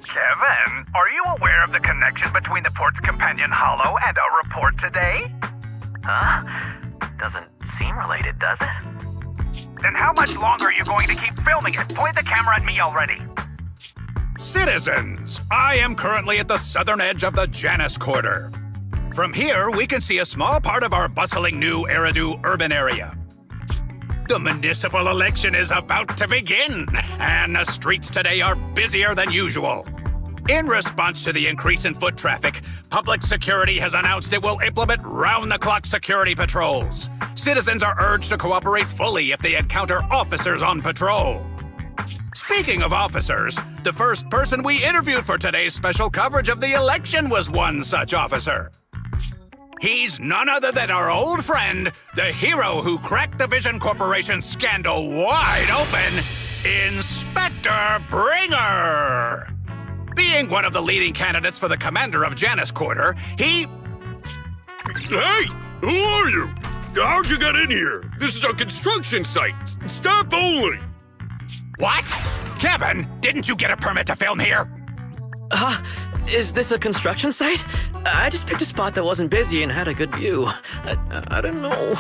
Kevin, are you aware of the connection between the port's companion hollow and our report today? Huh? Doesn't seem related, does it? Then how much longer are you going to keep filming it? Point the camera at me already. Citizens, I am currently at the southern edge of the Janus Quarter. From here, we can see a small part of our bustling new Eridu urban area. The municipal election is about to begin, and the streets today are busier than usual. In response to the increase in foot traffic, public security has announced it will implement round-the-clock security patrols. Citizens are urged to cooperate fully if they encounter officers on patrol. Speaking of officers, the first person we interviewed for today's special coverage of the election was one such officer. He's none other than our old friend, the hero who cracked the Vision Corporation scandal wide open, Inspector Bringer. Being one of the leading candidates for the commander of Janus Quarter, he... Hey! Who are you? How'd you get in here? This is a construction site. Staff only. What? Kevin, didn't you get a permit to film here? Is this a construction site? I just picked a spot that wasn't busy and had a good view. I don't know.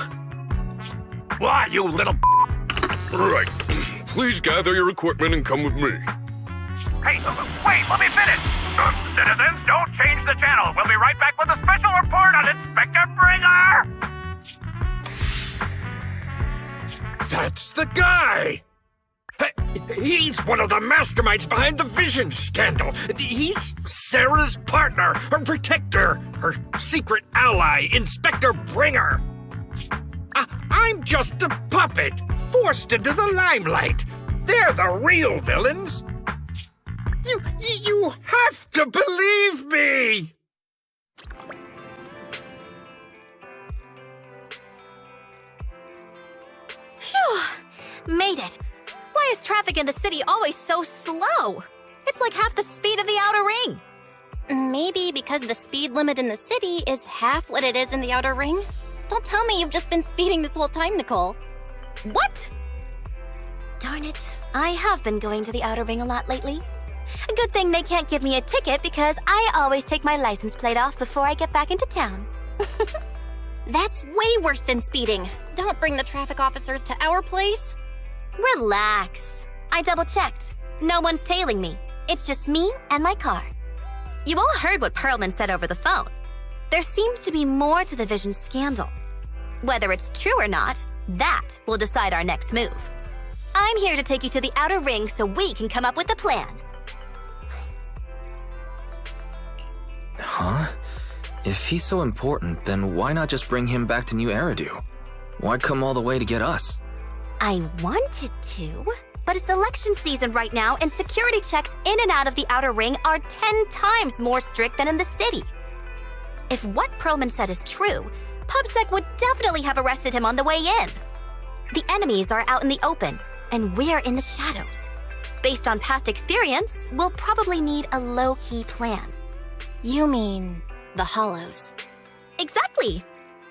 Why, you little... Right. Please gather your equipment and come with me. Hey, wait, let me finish. Citizens, don't change the channel. We'll be right back with a special report on Inspector Bringer. That's the guy! He's one of the masterminds behind the Vision scandal. He's Sarah's partner, her protector, her secret ally, Inspector Bringer. I'm just a puppet, forced into the limelight. They're the real villains. You have to believe me! Phew! Made it. Why is traffic in the city always so slow? It's like half the speed of the outer ring. Maybe because the speed limit in the city is half what it is in the outer ring? Don't tell me you've just been speeding this whole time, Nicole. What? Darn it. I have been going to the outer ring a lot lately. A good thing they can't give me a ticket because I always take my license plate off before I get back into town. That's way worse than speeding. Don't bring the traffic officers to our place. Relax. I double-checked. No one's tailing me. It's just me and my car. You all heard what Perlman said over the phone. There seems to be more to the Vision scandal. Whether it's true or not, that will decide our next move. I'm here to take you to the outer ring so we can come up with a plan. Huh? If he's so important, then why not just bring him back to New Eridu? Why come all the way to get us? I wanted to, but it's election season right now and security checks in and out of the outer ring are 10 times more strict than in the city. If what Perlman said is true, PubSec would definitely have arrested him on the way in. The enemies are out in the open, and we're in the shadows. Based on past experience, we'll probably need a low-key plan. You mean the hollows? Exactly!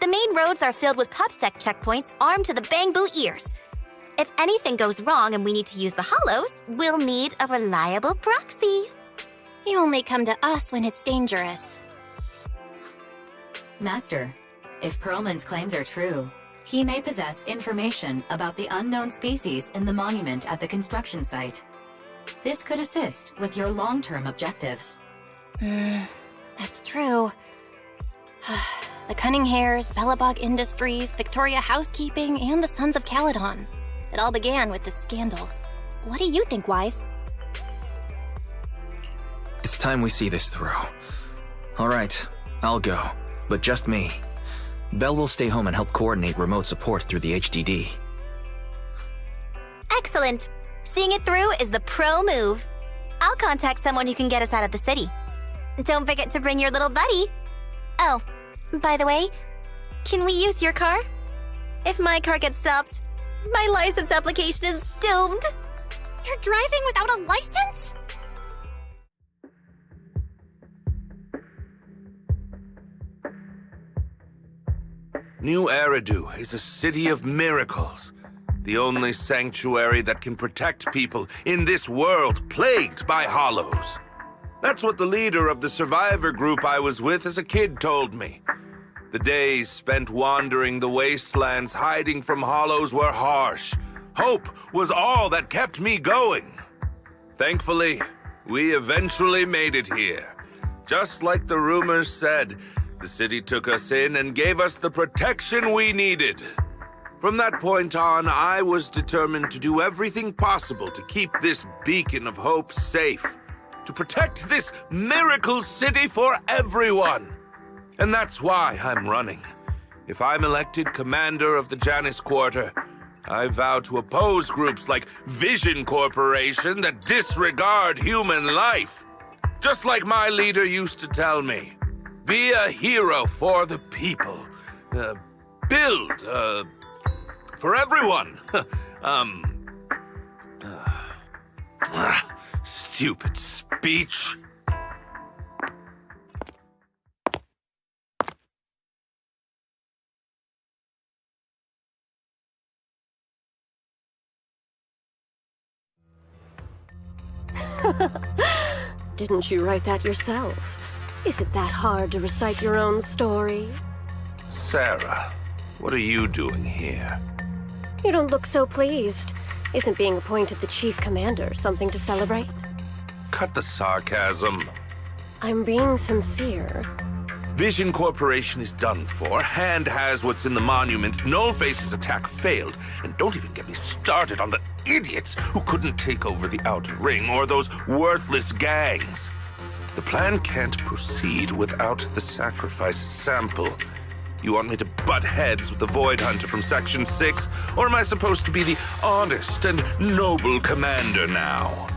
The main roads are filled with PubSec checkpoints armed to the bang-boo ears. If anything goes wrong and we need to use the hollows, we'll need a reliable proxy. You only come to us when it's dangerous. Master, if Perlman's claims are true, he may possess information about the unknown species in the monument at the construction site. This could assist with your long-term objectives. That's true. The Cunning Hares, Bellabog Industries, Victoria Housekeeping, and the Sons of Caledon. It all began with this scandal. What do you think, Wise? It's time we see this through. All right, I'll go, but just me. Belle will stay home and help coordinate remote support through the HDD. Excellent. Seeing it through is the pro move. I'll contact someone who can get us out of the city. Don't forget to bring your little buddy. Oh, by the way, can we use your car? If my car gets stopped, my license application is doomed. You're driving without a license? New Eridu is a city of miracles. The only sanctuary that can protect people in this world plagued by hollows. That's what the leader of the survivor group I was with as a kid told me. The days spent wandering the wastelands, hiding from hollows, were harsh. Hope was all that kept me going. Thankfully, we eventually made it here. Just like the rumors said, the city took us in and gave us the protection we needed. From that point on, I was determined to do everything possible to keep this beacon of hope safe, to protect this miracle city for everyone. And that's why I'm running. If I'm elected commander of the Janus Quarter, I vow to oppose groups like Vision Corporation that disregard human life. Just like my leader used to tell me, be a hero for the people. Build, for everyone. Stupid speech. Didn't you write that yourself? Is it that hard to recite your own story? Sarah, what are you doing here? You don't look so pleased. Isn't being appointed the chief commander something to celebrate? Cut the sarcasm. I'm being sincere. Vision Corporation is done for. Hand has what's in the monument. Nullface's attack failed. And don't even get me started on the idiots who couldn't take over the Outer Ring or those worthless gangs. The plan can't proceed without the sacrifice sample. You want me to butt heads with the Void Hunter from Section 6? Or am I supposed to be the honest and noble commander now?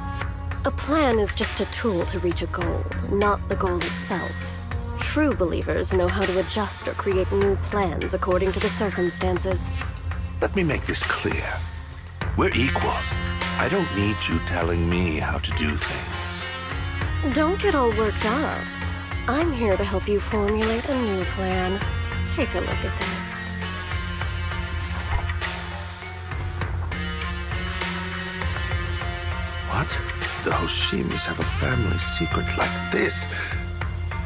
A plan is just a tool to reach a goal, not the goal itself. True believers know how to adjust or create new plans according to the circumstances. Let me make this clear. We're equals. I don't need you telling me how to do things. Don't get all worked up. I'm here to help you formulate a new plan. Take a look at this. What? The Hoshimis have a family secret like this?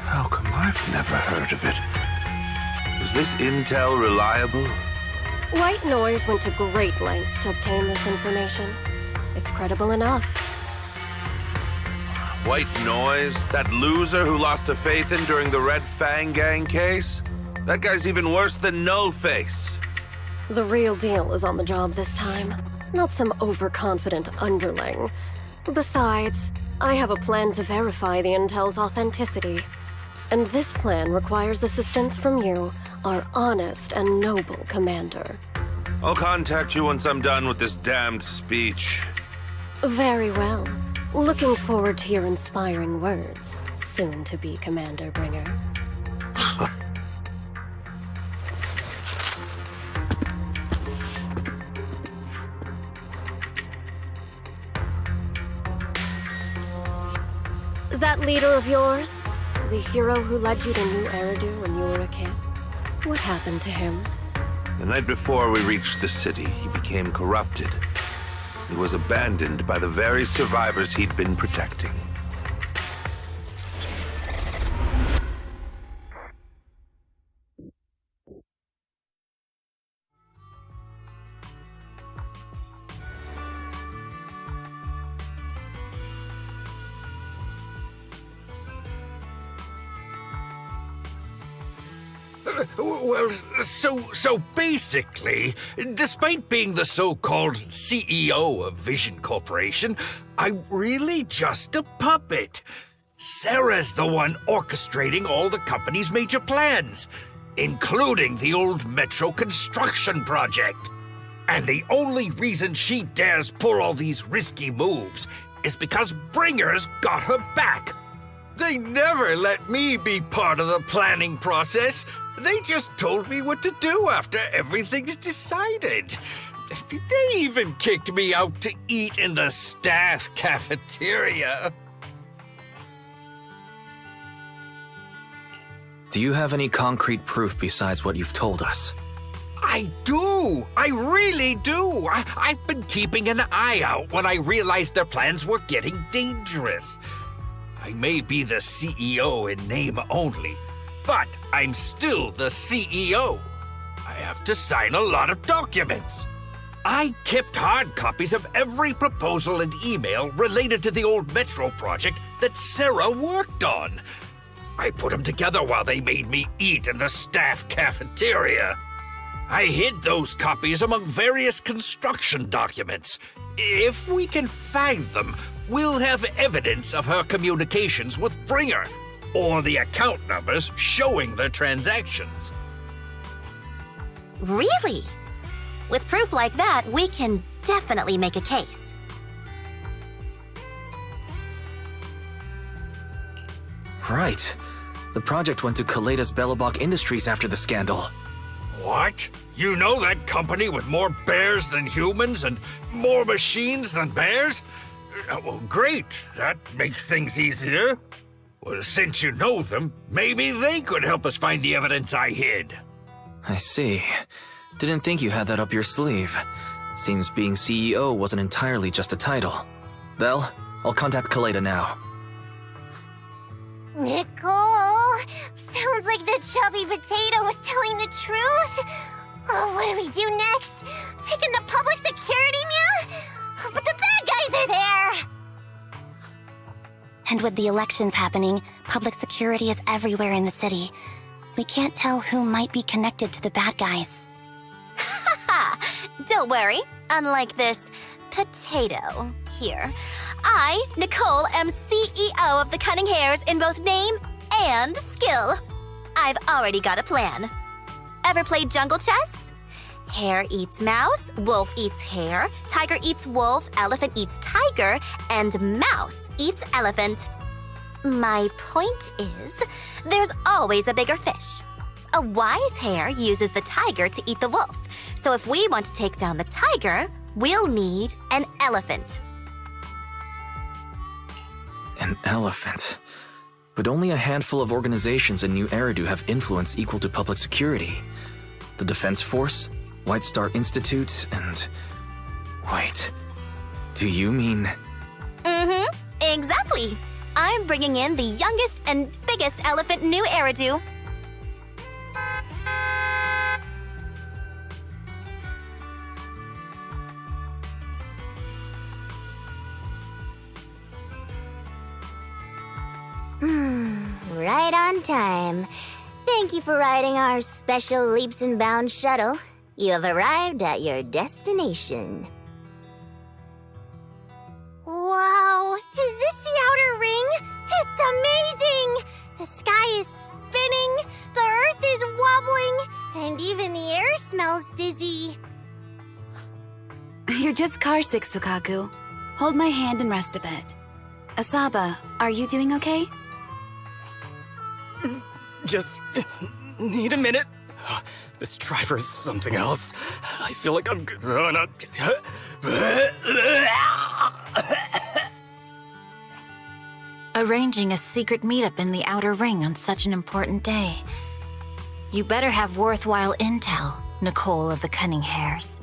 How come I've never heard of it? Is this intel reliable? White Noise went to great lengths to obtain this information. It's credible enough. White Noise? That loser who lost a faith in during the Red Fang Gang case? That guy's even worse than Nullface. The real deal is on the job this time, not some overconfident underling. Besides, I have a plan to verify the intel's authenticity. And this plan requires assistance from you, our honest and noble commander. I'll contact you once I'm done with this damned speech. Very well. Looking forward to your inspiring words, soon to be Commander Bringer. That leader of yours, the hero who led you to New Eridu when you were a kid, what happened to him? The night before we reached the city, he became corrupted. He was abandoned by the very survivors he'd been protecting. Well, so basically, despite being the so-called CEO of Vision Corporation, I'm really just a puppet. Sarah's the one orchestrating all the company's major plans, including the old metro construction project. And the only reason she dares pull all these risky moves is because Bringer's got her back. They never let me be part of the planning process. They just told me what to do after everything's decided. They even kicked me out to eat in the staff cafeteria. Do you have any concrete proof besides what you've told us? I do! I really do! I've been keeping an eye out when I realized their plans were getting dangerous. I may be the CEO in name only, but I'm still the CEO. I have to sign a lot of documents. I kept hard copies of every proposal and email related to the old Metro project that Sarah worked on. I put them together while they made me eat in the staff cafeteria. I hid those copies among various construction documents. If we can find them, we'll have evidence of her communications with Bringer, or the account numbers showing their transactions. Really? With proof like that, we can definitely make a case. Right. The project went to Kaleda's Belobog Industries after the scandal. What? You know that company with more bears than humans and more machines than bears? Well, great. That makes things easier. Well, since you know them, maybe they could help us find the evidence I hid. I see. Didn't think you had that up your sleeve. Seems being CEO wasn't entirely just a title. Belle, I'll contact Kaleda now. Nicole, sounds like the chubby potato was telling the truth. Oh, what do we do next? Take him to public security, Mia? But the bad guys are there! And with the elections happening, public security is everywhere in the city. We can't tell who might be connected to the bad guys. Don't worry. Unlike this potato here, I, Nicole, am CEO of the Cunning Hares in both name and skill. I've already got a plan. Ever played jungle chess? Hare eats mouse, wolf eats hare, tiger eats wolf, elephant eats tiger, and mouse eats elephant. My point is, there's always a bigger fish. A wise hare uses the tiger to eat the wolf. So if we want to take down the tiger, we'll need an elephant. An elephant. But only a handful of organizations in New Eridu have influence equal to public security. The Defense Force, White Star Institute, and... Wait. Do you mean... Mm-hmm. Exactly. I'm bringing in the youngest and biggest elephant in New Eridu. Right on time. Thank you for riding our special leaps and bounds shuttle. You have arrived at your destination. Wow, is this the outer ring? It's amazing! The sky is spinning, the earth is wobbling, and even the air smells dizzy. You're just carsick, Sukaku. Hold my hand and rest a bit. Asaba, are you doing okay? Just need a minute. This driver is something else. I feel like I'm gonna... Arranging a secret meetup in the outer ring on such an important day. You better have worthwhile intel, Nicole of the Cunning Hares.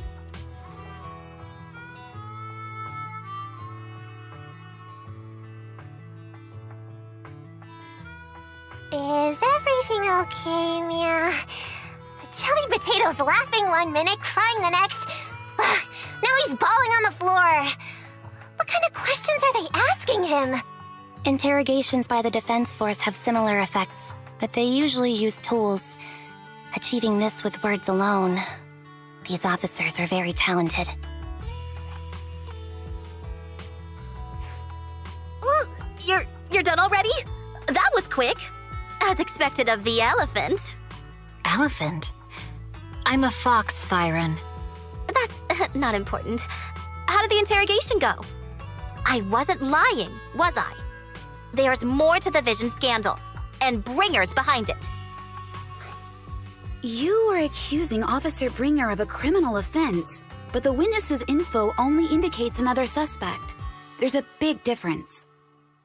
Is everything okay, Mia? Chubby Potato's laughing one minute, crying the next. Now he's bawling on the floor. What kind of questions are they asking him? Interrogations by the Defense Force have similar effects, but they usually use tools. Achieving this with words alone. These officers are very talented. You're done already? That was quick. As expected of the elephant. Elephant? I'm a fox, Thyron. That's not important. How did the interrogation go? I wasn't lying, was I? There's more to the Vision scandal, and Bringer's behind it. You are accusing Officer Bringer of a criminal offense, but the witness's info only indicates another suspect. There's a big difference.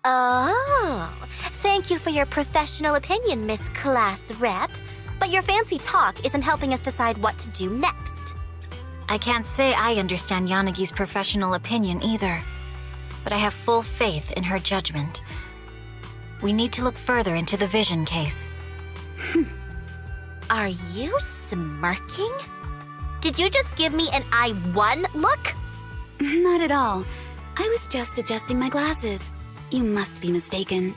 Oh, thank you for your professional opinion, Miss Class Rep. But your fancy talk isn't helping us decide what to do next. I can't say I understand Yanagi's professional opinion either, but I have full faith in her judgment. we need to look further into the vision case. Are you smirking? Did you just give me an I-1 look? Not at all. I was just adjusting my glasses. You must be mistaken.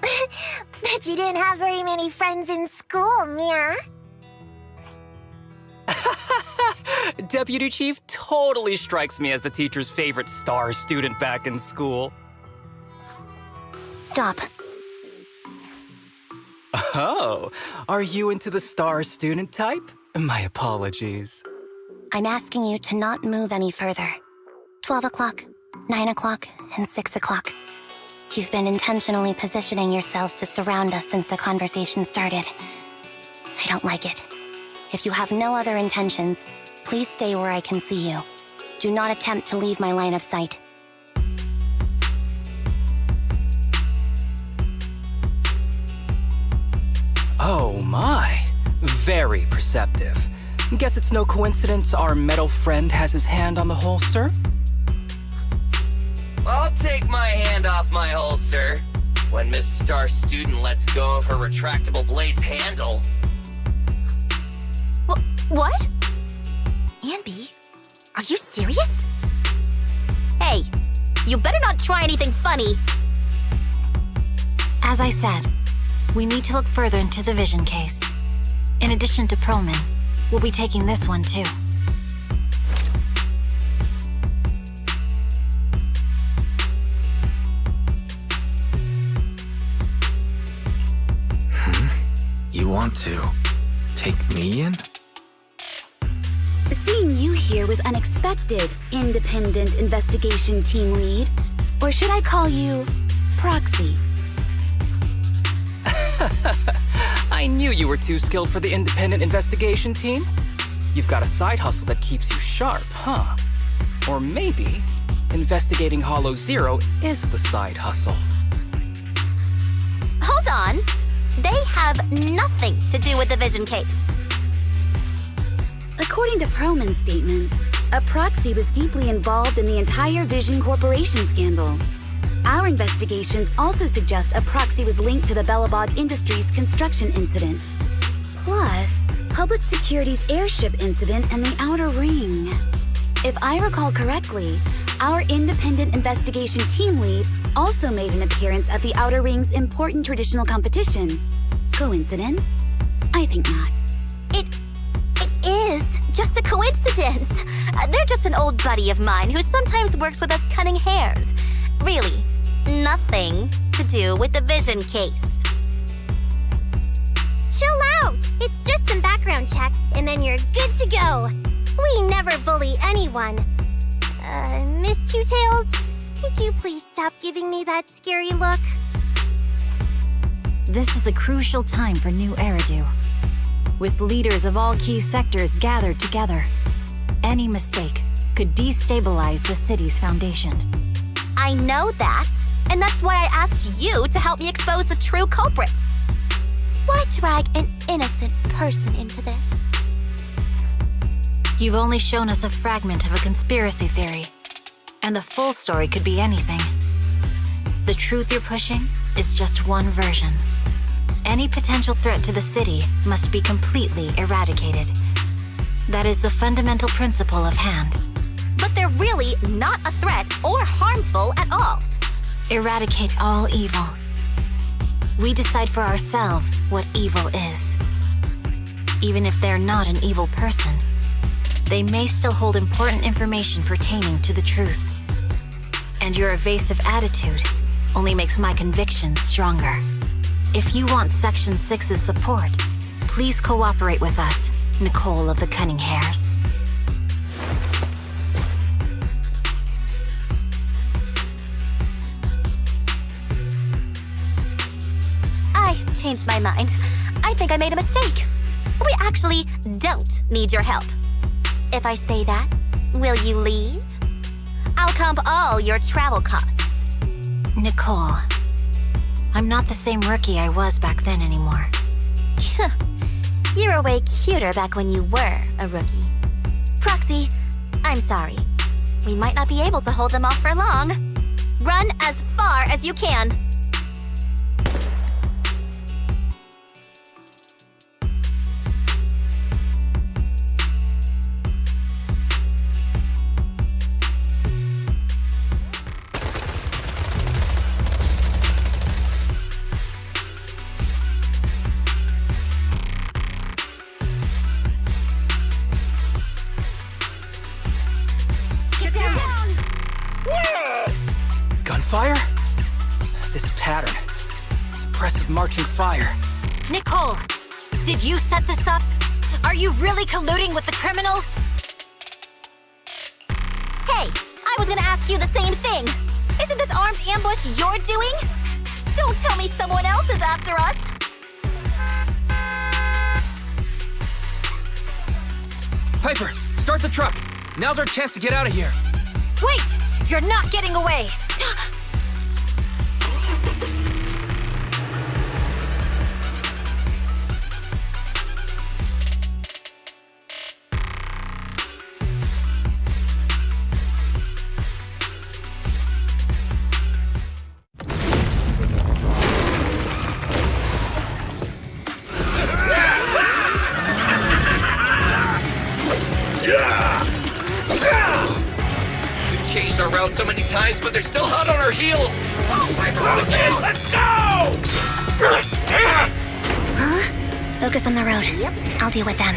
Bet you didn't have very many friends in school, Mia. Deputy Chief totally strikes me as the teacher's favorite star student back in school. Stop. Oh, are you into the star student type? My apologies. I'm asking you to not move any further. 12 o'clock, 9 o'clock, and 6 o'clock. You've been intentionally positioning yourselves to surround us since the conversation started. I don't like it. If you have no other intentions, please stay where I can see you. Do not attempt to leave my line of sight. Oh my, very perceptive. Guess it's no coincidence our metal friend has his hand on the holster? I'll take my hand off my holster when Miss Star Student lets go of her retractable blade's handle. What? Anby, are you serious? Hey, you better not try anything funny. As I said, we need to look further into the vision case. In addition to Perlman, we'll be taking this one too. You want to take me in? Seeing you here was unexpected, Independent Investigation Team Lead. Or should I call you Proxy? I knew you were too skilled for the independent investigation team. You've got a side hustle that keeps you sharp, huh? Or maybe investigating Hollow Zero is the side hustle. Hold on. They have nothing to do with the vision case. According to Perlman's statements, a proxy was deeply involved in the entire Vision Corporation scandal. Our investigations also suggest a proxy was linked to the Belobog Industries construction incident. Plus, Public Security's airship incident and the Outer Ring. If I recall correctly, our independent investigation team lead also made an appearance at the Outer Ring's important traditional competition. Coincidence? I think not. It is just a coincidence. They're just an old buddy of mine who sometimes works with us cunning hares. Really, nothing to do with the vision case. Chill out! It's just some background checks, and then you're good to go. We never bully anyone. Miss Two Tails, could you please stop giving me that scary look? This is a crucial time for New Eridu. With leaders of all key sectors gathered together, any mistake could destabilize the city's foundation. I know that, and that's why I asked you to help me expose the true culprit. Why drag an innocent person into this? You've only shown us a fragment of a conspiracy theory, and the full story could be anything. The truth you're pushing is just one version. Any potential threat to the city must be completely eradicated. That is the fundamental principle of hand. But they're really not a threat or harmful at all. Eradicate all evil. We decide for ourselves what evil is. Even if they're not an evil person, they may still hold important information pertaining to the truth. And your evasive attitude only makes my convictions stronger. If you want Section 6's support, please cooperate with us, Nicole of the Cunning Hares. I changed my mind. I think I made a mistake. We actually don't need your help. If I say that, will you leave? I'll comp all your travel costs. Nicole, I'm not the same rookie I was back then anymore. You were way cuter back when you were a rookie. Proxy, I'm sorry. We might not be able to hold them off for long. Run as far as you can. Gunfire? This pattern. Suppressive marching fire. Nicole, did you set this up? Are you really colluding with the criminals? Hey, I was gonna ask you the same thing. Isn't this armed ambush your doing? Don't tell me someone else is after us. Piper, start the truck. Now's our chance to get out of here. Wait! You're not getting away! We've changed our route so many times, but they're still hot on our heels. Oh, let's go! Huh? Focus on the road. I'll deal with them.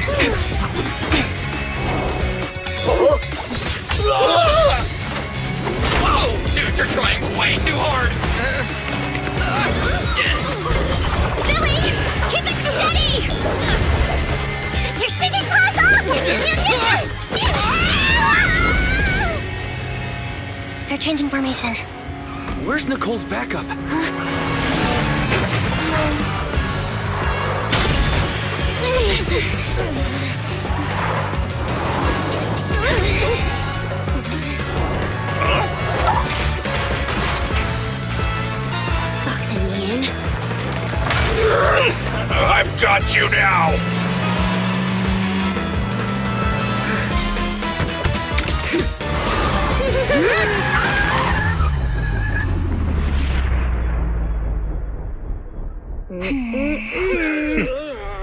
Whoa! Dude, you're trying way too hard! Billy! Keep it steady! You're spinning claws off! They're changing formation. Where's Nicole's backup? Boxing me in. I've got you now!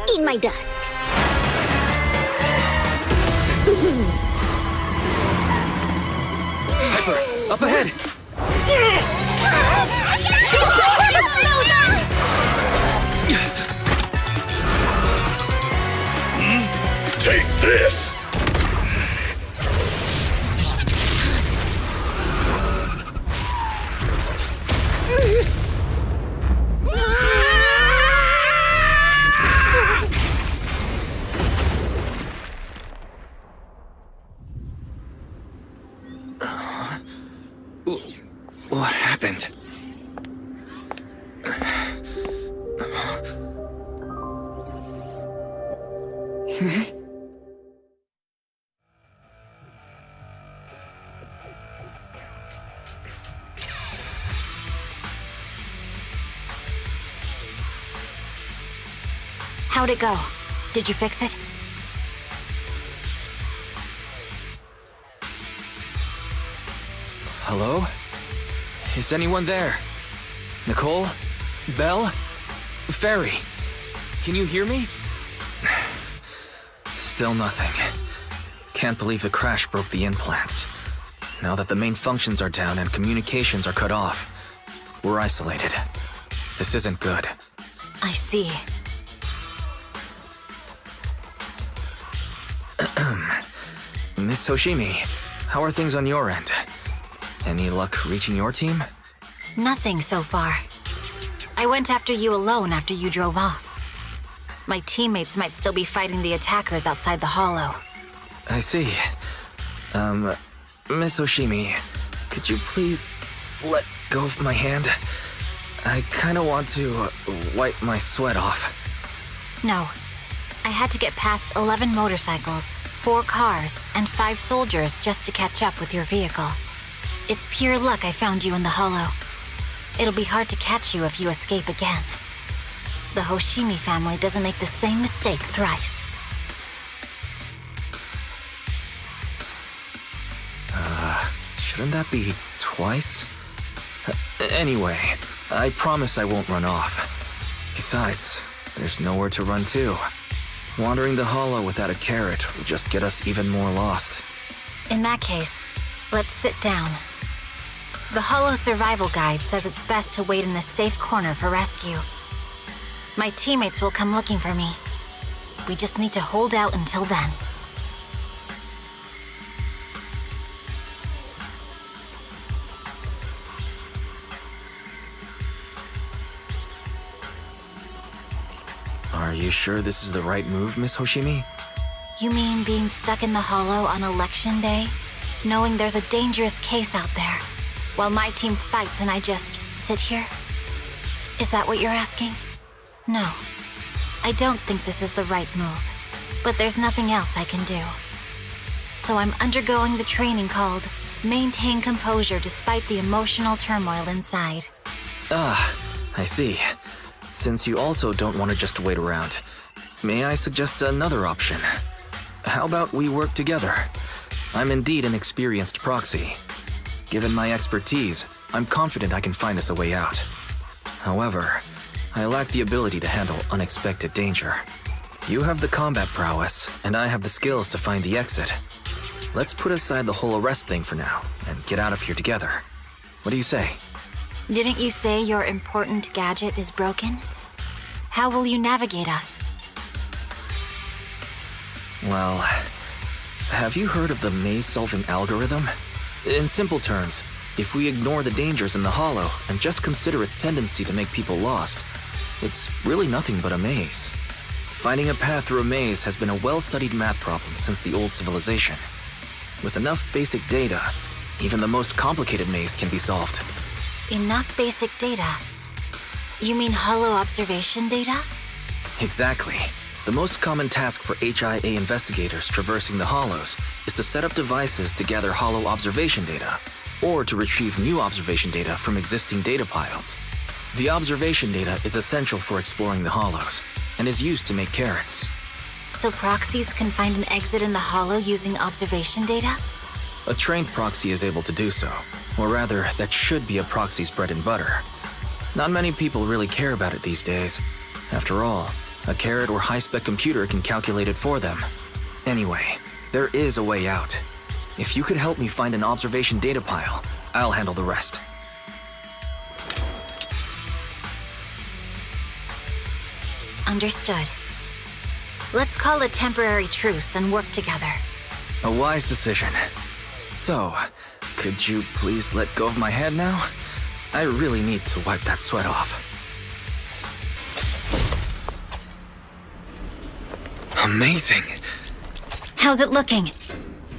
Eat my dust. Piper, up ahead! Take this! What happened? How'd it go? Did you fix it? Hello? Is anyone there? Nicole? Belle? Ferry? Can you hear me? Still nothing. Can't believe the crash broke the implants. Now that the main functions are down and communications are cut off, we're isolated. This isn't good. I see. Miss Hoshimi, how are things on your end? Any luck reaching your team? Nothing so far. I went after you alone after you drove off. My teammates might still be fighting the attackers outside the hollow. I see. Miss Hoshimi, could you please let go of my hand? I kinda want to wipe my sweat off. No. I had to get past 11 motorcycles, 4 cars, and 5 soldiers just to catch up with your vehicle. It's pure luck I found you in the hollow. It'll be hard to catch you if you escape again. The Hoshimi family doesn't make the same mistake thrice. Shouldn't that be twice? Anyway, I promise I won't run off. Besides, there's nowhere to run to. Wandering the hollow without a carrot will just get us even more lost. In that case, let's sit down. The Hollow Survival Guide says it's best to wait in a safe corner for rescue. My teammates will come looking for me. We just need to hold out until then. Are you sure this is the right move, Miss Hoshimi? You mean being stuck in the hollow on election day? Knowing there's a dangerous case out there, while my team fights and I just sit here? Is that what you're asking? No. I don't think this is the right move, but there's nothing else I can do. So I'm undergoing the training called Maintain Composure Despite the Emotional Turmoil Inside. Ah, I see. Since you also don't want to just wait around, may I suggest another option? How about we work together? I'm indeed an experienced proxy. Given my expertise, I'm confident I can find us a way out. However, I lack the ability to handle unexpected danger. You have the combat prowess, and I have the skills to find the exit. Let's put aside the whole arrest thing for now, and get out of here together. What do you say? Didn't you say your important gadget is broken? How will you navigate us? Well, have you heard of the maze-solving algorithm? In simple terms, if we ignore the dangers in the hollow and just consider its tendency to make people lost, it's really nothing but a maze. Finding a path through a maze has been a well-studied math problem since the old civilization. With enough basic data, even the most complicated maze can be solved. Enough basic data? You mean hollow observation data? Exactly. The most common task for HIA investigators traversing the hollows is to set up devices to gather hollow observation data, or to retrieve new observation data from existing data piles. The observation data is essential for exploring the hollows, and is used to make carrots. So proxies can find an exit in the hollow using observation data? A trained proxy is able to do so, or rather, that should be a proxy's bread and butter. Not many people really care about it these days. After all, a carrot or high-spec computer can calculate it for them. Anyway, there is a way out. If you could help me find an observation data pile, I'll handle the rest. Understood. Let's call a temporary truce and work together. A wise decision. So, could you please let go of my hand now? I really need to wipe that sweat off. Amazing. How's it looking?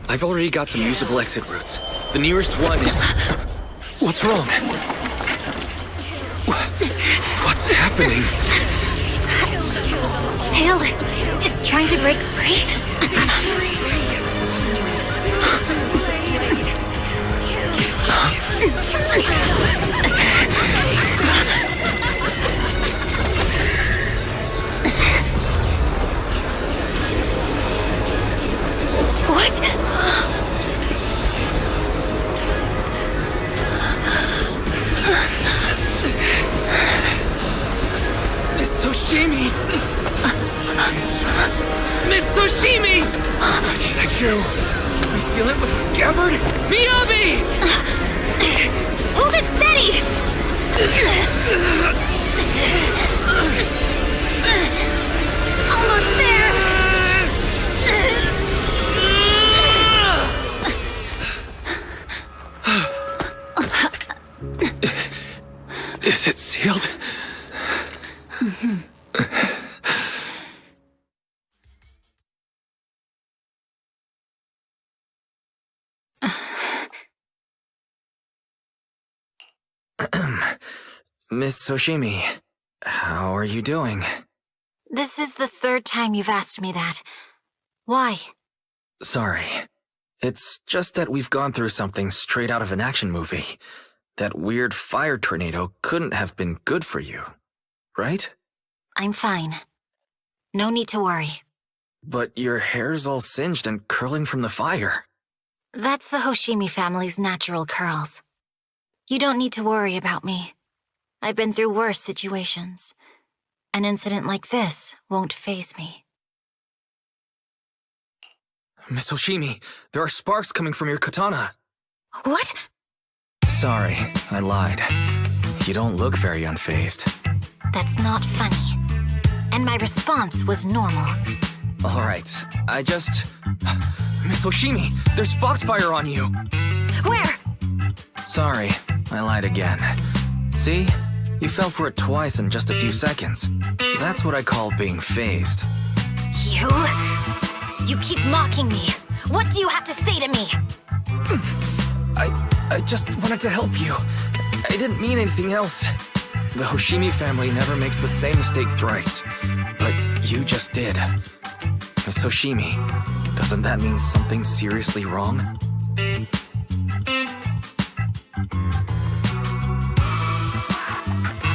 I've already got some usable exit routes. The nearest one is... What's wrong? What's happening? Tailless! It's trying to break free? What? Miss Hoshimi! Miss Hoshimi! What should I do? We seal it with the scabbard? Miyabi! Hold it steady! Almost there! Is it sealed? Miss Hoshimi, how are you doing? This is the third time you've asked me that. Why? Sorry. It's just that we've gone through something straight out of an action movie. That weird fire tornado couldn't have been good for you, right? I'm fine. No need to worry. But your hair's all singed and curling from the fire. That's the Hoshimi family's natural curls. You don't need to worry about me. I've been through worse situations. An incident like this won't faze me. Miss Hoshimi, there are sparks coming from your katana. What? Sorry, I lied. You don't look very unfazed. That's not funny. And my response was normal. Alright, Miss Hoshimi, there's foxfire on you! Where? Sorry, I lied again. See? You fell for it twice in just a few seconds. That's what I call being phased. You keep mocking me. What do you have to say to me? I just wanted to help you. I didn't mean anything else. The Hoshimi family never makes the same mistake thrice. But you just did. Miss Hoshimi, doesn't that mean something seriously wrong?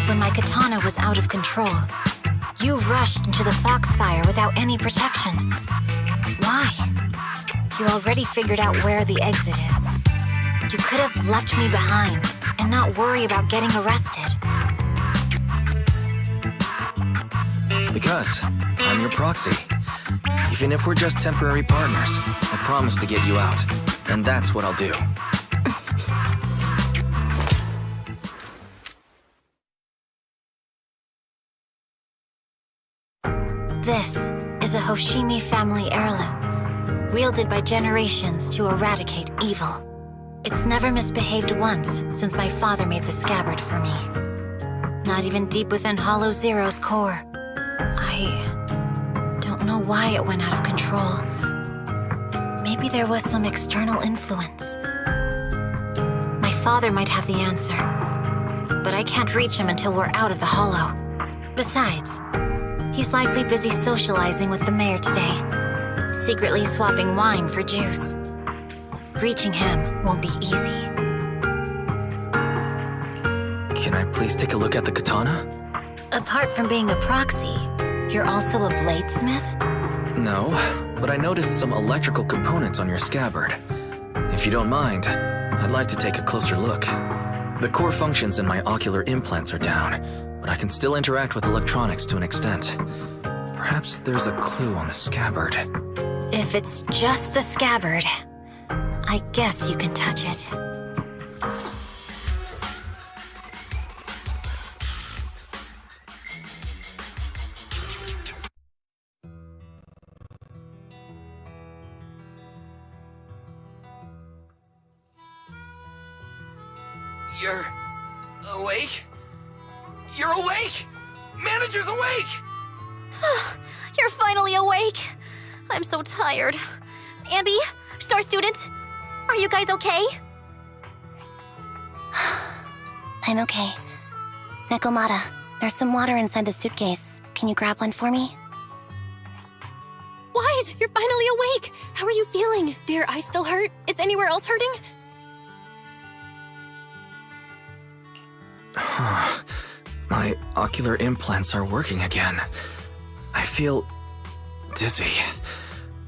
When my katana was out of control, you rushed into the foxfire without any protection. Why? You already figured out where the exit is. You could have left me behind and not worry about getting arrested. Because I'm your proxy. Even if we're just temporary partners, I promise to get you out. And that's what I'll do. This is a Hoshimi family heirloom, wielded by generations to eradicate evil. It's never misbehaved once since my father made the scabbard for me. Not even deep within Hollow Zero's core. I don't know why it went out of control. Maybe there was some external influence. My father might have the answer, but I can't reach him until we're out of the Hollow. Besides, he's likely busy socializing with the mayor today, secretly swapping wine for juice. Reaching him won't be easy. Can I please take a look at the katana? Apart from being a proxy, you're also a bladesmith? No, but I noticed some electrical components on your scabbard. If you don't mind, I'd like to take a closer look. The core functions in my ocular implants are down, but I can still interact with electronics to an extent. Perhaps there's a clue on the scabbard. If it's just the scabbard, I guess you can touch it. You're awake? You're awake! Manager's awake! You're finally awake. I'm so tired. Ambi, Star Student, are you guys okay? I'm okay. Nekomata, there's some water inside the suitcase. Can you grab one for me? Wise, you're finally awake. How are you feeling? Do your eyes still hurt? Is anywhere else hurting? My ocular implants are working again. I feel dizzy.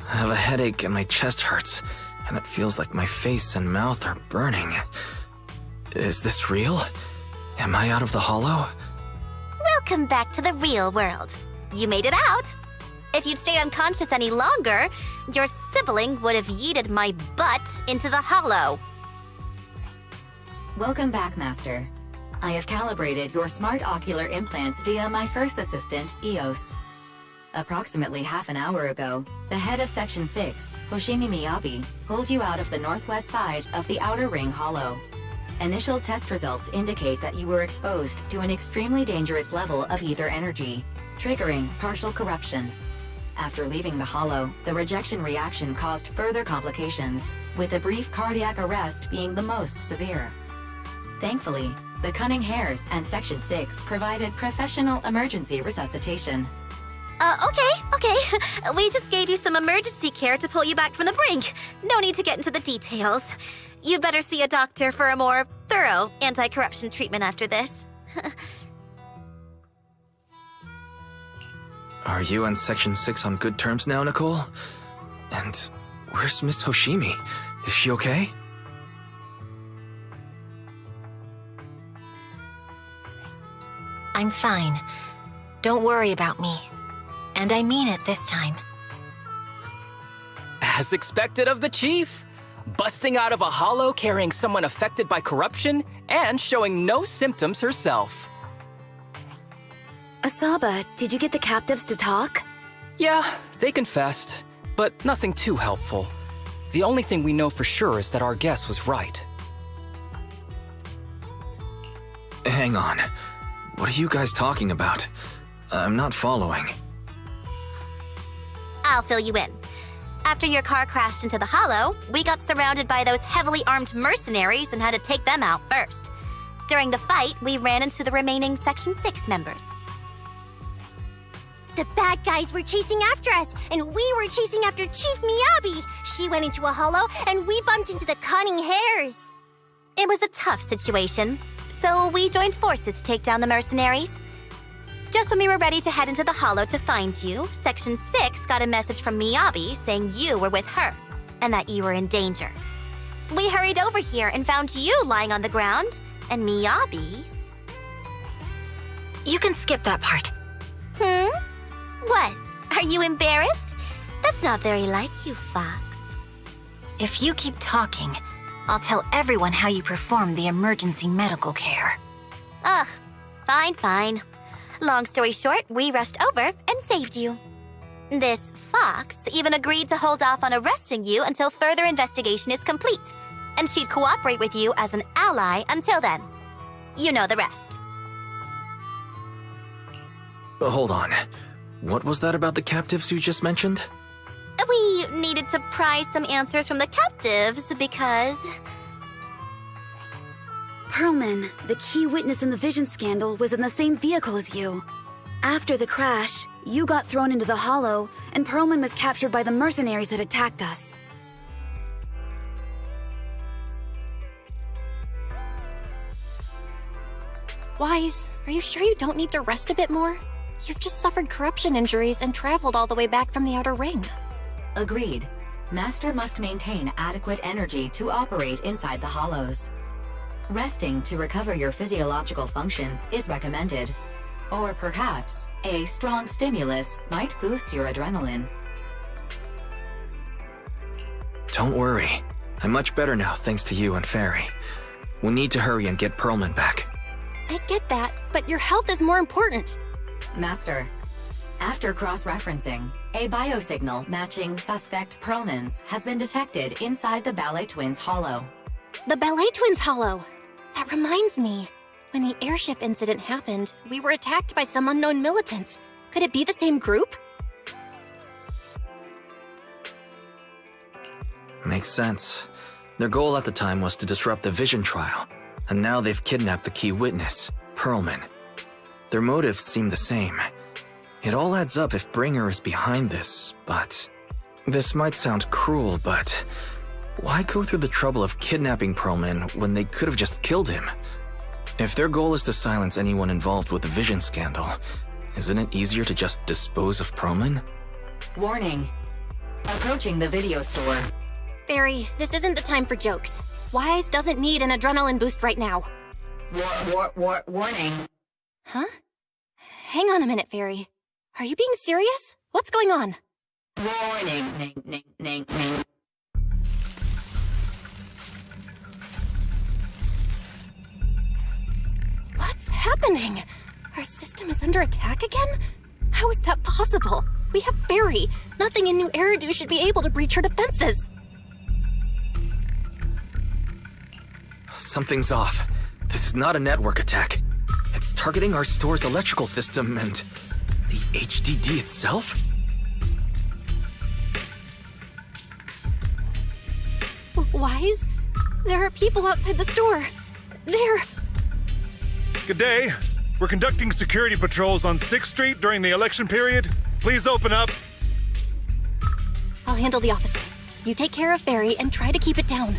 I have a headache and my chest hurts, and it feels like my face and mouth are burning. Is this real? Am I out of the hollow? Welcome back to the real world. You made it out. If you'd stayed unconscious any longer, your sibling would have yeeted my butt into the hollow. Welcome back, Master. I have calibrated your smart ocular implants via my first assistant, EOS. Approximately half an hour ago, the head of Section 6, Hoshimi Miyabi, pulled you out of the northwest side of the Outer Ring Hollow. Initial test results indicate that you were exposed to an extremely dangerous level of ether energy, triggering partial corruption. After leaving the Hollow, the rejection reaction caused further complications, with a brief cardiac arrest being the most severe. Thankfully, the Cunning Hares and Section 6 provided professional emergency resuscitation. Okay. We just gave you some emergency care to pull you back from the brink. No need to get into the details. You'd better see a doctor for a more thorough anti-corruption treatment after this. Are you and Section 6 on good terms now, Nicole? And where's Miss Hoshimi? Is she okay? I'm fine. Don't worry about me. And I mean it this time. As expected of the chief. Busting out of a hollow carrying someone affected by corruption and showing no symptoms herself. Asaba, did you get the captives to talk? Yeah, they confessed, but nothing too helpful. The only thing we know for sure is that our guess was right. Hang on. What are you guys talking about? I'm not following. I'll fill you in. After your car crashed into the hollow, we got surrounded by those heavily armed mercenaries and had to take them out first. During the fight, we ran into the remaining Section 6 members. The bad guys were chasing after us, and we were chasing after Chief Miyabi. She went into a hollow, and we bumped into the cunning hares. It was a tough situation, so we joined forces to take down the mercenaries. Just when we were ready to head into the hollow to find you, Section 6 got a message from Miyabi saying you were with her, and that you were in danger. We hurried over here and found you lying on the ground, and Miyabi... You can skip that part. What? Are you embarrassed? That's not very like you, Fox. If you keep talking, I'll tell everyone how you performed the emergency medical care. Ugh, fine. Long story short, we rushed over and saved you. This Fox even agreed to hold off on arresting you until further investigation is complete, and she'd cooperate with you as an ally until then. You know the rest. Hold on. What was that about the captives you just mentioned? We needed to pry some answers from the captives because... Perlman, the key witness in the Vision scandal, was in the same vehicle as you. After the crash, you got thrown into the hollow, and Perlman was captured by the mercenaries that attacked us. Wise, are you sure you don't need to rest a bit more? You've just suffered corruption injuries and traveled all the way back from the Outer Ring. Agreed. Master must maintain adequate energy to operate inside the hollows. Resting to recover your physiological functions is recommended. Or perhaps, a strong stimulus might boost your adrenaline. Don't worry. I'm much better now thanks to you and Fairy. We need to hurry and get Perlman back. I get that, but your health is more important. Master, after cross-referencing, a biosignal matching suspect Perlman's has been detected inside the Ballet Twins hollow. The Ballet Twins hollow! That reminds me. When the airship incident happened, we were attacked by some unknown militants. Could it be the same group? Makes sense. Their goal at the time was to disrupt the Vision trial, and now they've kidnapped the key witness, Perlman. Their motives seem the same. It all adds up if Bringer is behind this, but... This might sound cruel, but... Why go through the trouble of kidnapping Perlman when they could have just killed him? If their goal is to silence anyone involved with the Vision scandal, isn't it easier to just dispose of Perlman? Warning. Approaching the video store. Fairy, this isn't the time for jokes. Wise doesn't need an adrenaline boost right now. Warning. Huh? Hang on a minute, Fairy. Are you being serious? What's going on? Warning. Ning. What's happening? Our system is under attack again? How is that possible? We have Fairy. Nothing in New Eridu should be able to breach her defenses. Something's off. This is not a network attack. It's targeting our store's electrical system and... the HDD itself? Wise? There are people outside the store. They're... Good day. We're conducting security patrols on 6th Street during the election period. Please open up. I'll handle the officers. You take care of Fairy and try to keep it down.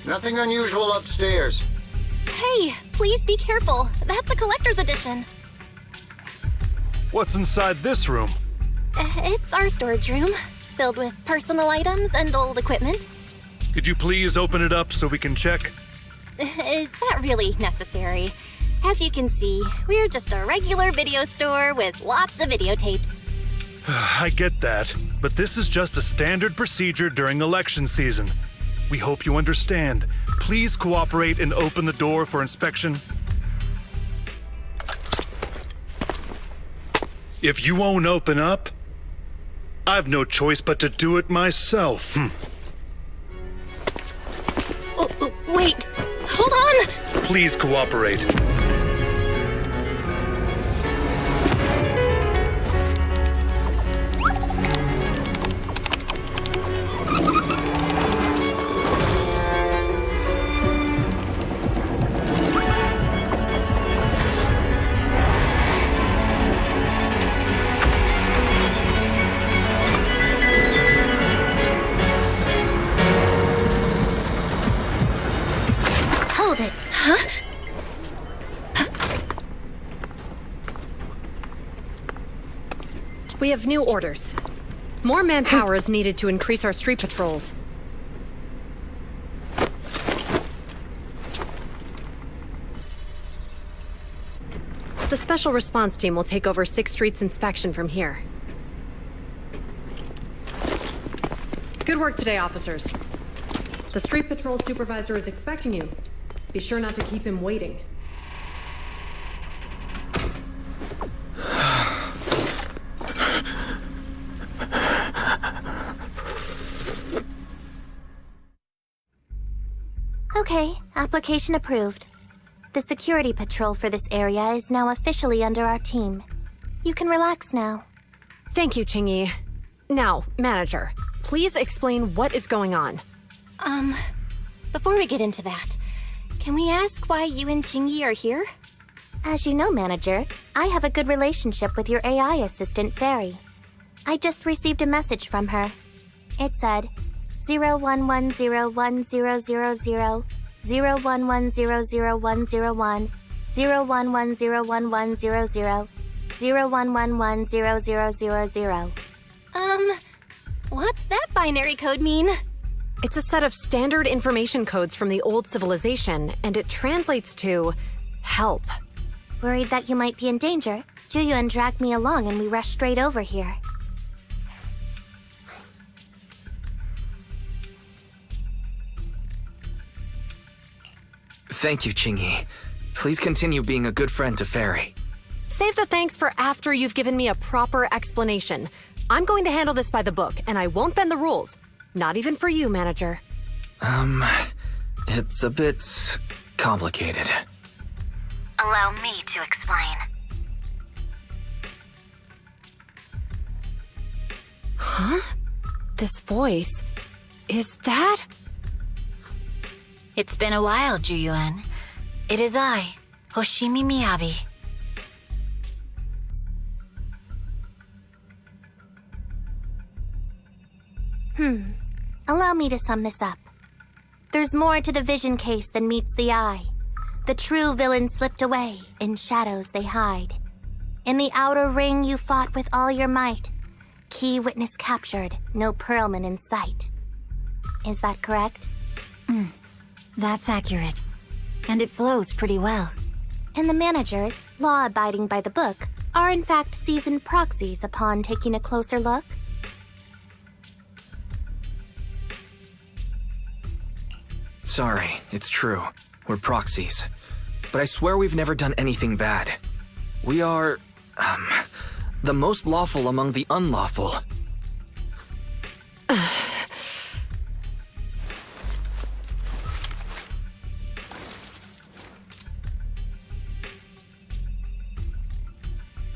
Nothing unusual upstairs. Hey, please be careful. That's a collector's edition. What's inside this room? It's our storage room. filled with personal items and old equipment. Could you please open it up so we can check? Is that really necessary? As you can see, we're just a regular video store with lots of videotapes. I get that, but this is just a standard procedure during election season. We hope you understand. Please cooperate and open the door for inspection. If you won't open up, I've no choice but to do it myself. Wait, hold on! Please cooperate. Hold it. Huh? We have new orders. More manpower is needed to increase our street patrols. The Special Response Team will take over 6th Street's inspection from here. Good work today, officers. The Street Patrol Supervisor is expecting you. Be sure not to keep him waiting. Okay, application approved. The security patrol for this area is now officially under our team. You can relax now. Thank you, Qingyi. Now, Manager, please explain what is going on. Before we get into that, can we ask why you and Qingyi are here? As you know, Manager, I have a good relationship with your AI assistant, Fairy. I just received a message from her. It said, 01101000, 01100101, 01101100, 01110000. What's that binary code mean? It's a set of standard information codes from the old civilization, and it translates to help. Worried that you might be in danger, Juyuan dragged me along and we rushed straight over here. Thank you, Qingyi. Please continue being a good friend to Fairy. Save the thanks for after you've given me a proper explanation. I'm going to handle this by the book, and I won't bend the rules. Not even for you, Manager. It's a bit complicated. Allow me to explain. Huh? This voice... is that... It's been a while, Juyuan. It is I, Hoshimi Miyabi. Allow me to sum this up. There's more to the vision case than meets the eye. The true villain slipped away, in shadows they hide. In the outer ring you fought with all your might. Key witness captured, no Perlman in sight. Is that correct? That's accurate. And it flows pretty well. And the managers, law-abiding by the book, are in fact seasoned proxies upon taking a closer look? Sorry, it's true. We're proxies. But I swear we've never done anything bad. We are, the most lawful among the unlawful.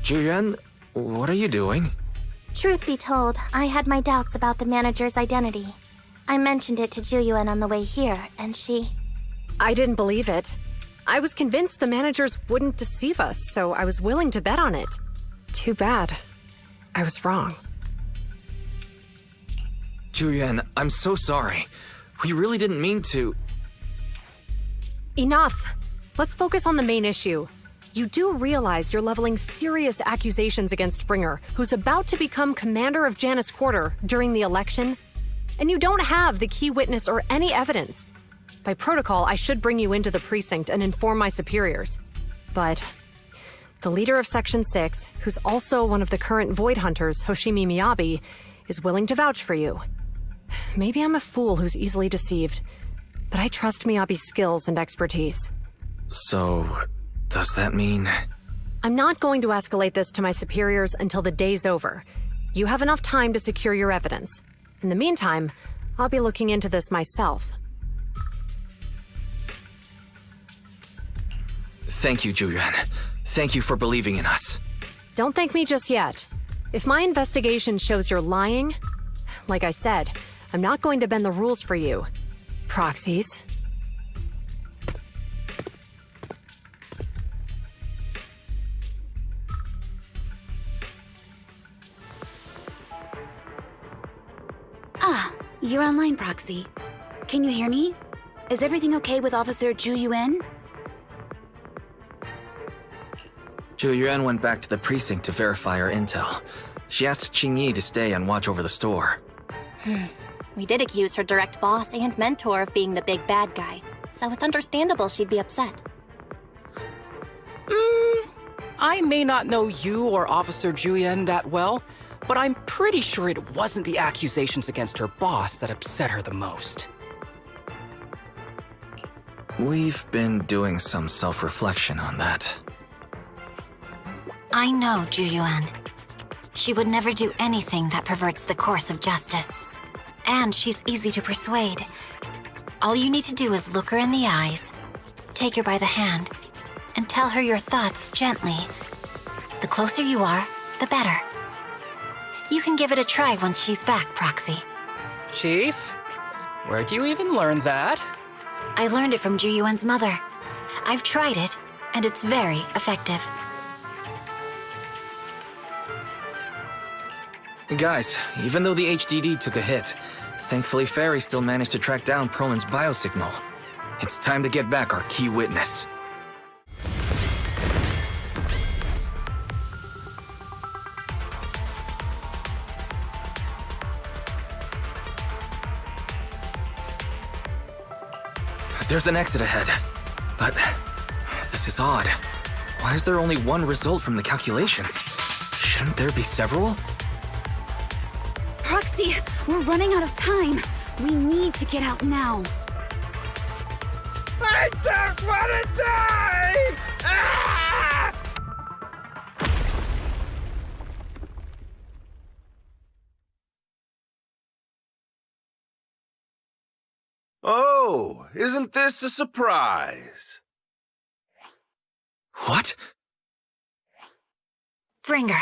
Juyuan, what are you doing? Truth be told, I had my doubts about the manager's identity. I mentioned it to Juyuan on the way here, and she... I didn't believe it. I was convinced the managers wouldn't deceive us, so I was willing to bet on it. Too bad. I was wrong. Juyuan, I'm so sorry. We really didn't mean to... Enough! Let's focus on the main issue. You do realize you're leveling serious accusations against Bringer, who's about to become commander of Janus Quarter during the election? And you don't have the key witness or any evidence. By protocol, I should bring you into the precinct and inform my superiors. But the leader of Section 6, who's also one of the current Void Hunters, Hoshimi Miyabi, is willing to vouch for you. Maybe I'm a fool who's easily deceived, but I trust Miyabi's skills and expertise. So, does that mean... I'm not going to escalate this to my superiors until the day's over. You have enough time to secure your evidence. In the meantime, I'll be looking into this myself. Thank you, Juyuan. Thank you for believing in us. Don't thank me just yet. If my investigation shows you're lying, like I said, I'm not going to bend the rules for you. Proxies. Ah, you're online, Proxy. Can you hear me? Is everything okay with Officer Zhu Yuan? Zhu Yuan went back to the precinct to verify our intel. She asked Qingyi to stay and watch over the store. We did accuse her direct boss and mentor of being the big bad guy, so it's understandable she'd be upset. I may not know you or Officer Juyen that well, but I'm pretty sure it wasn't the accusations against her boss that upset her the most. We've been doing some self-reflection on that. I know Zhu Yuan. She would never do anything that perverts the course of justice. And she's easy to persuade. All you need to do is look her in the eyes, take her by the hand, and tell her your thoughts gently. The closer you are, the better. You can give it a try once she's back, Proxy. Chief? Where'd you even learn that? I learned it from Zhu Yuan's mother. I've tried it, and it's very effective. Guys, even though the HDD took a hit, thankfully Fairy still managed to track down Perlman's biosignal. It's time to get back our key witness. There's an exit ahead, but this is odd. Why is there only one result from the calculations? Shouldn't there be several? Proxy, we're running out of time. We need to get out now. I don't want to die! Ah! Oh, isn't this a surprise? What? Bringer.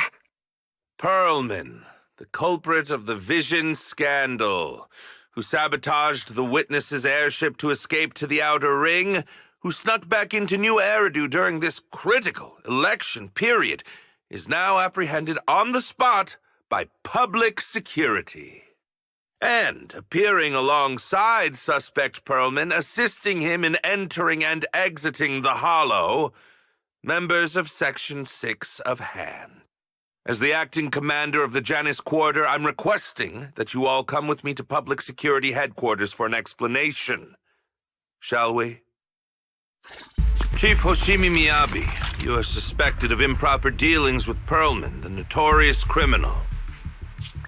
Perlman, the culprit of the Vision scandal, who sabotaged the Witness's airship to escape to the Outer Ring, who snuck back into New Eridu during this critical election period, is now apprehended on the spot by public security. And appearing alongside suspect Perlman, assisting him in entering and exiting the Hollow, members of Section 6 of Han. As the acting commander of the Janus Quarter, I'm requesting that you all come with me to Public Security Headquarters for an explanation. Shall we? Chief Hoshimi Miyabi, you are suspected of improper dealings with Perlman, the notorious criminal.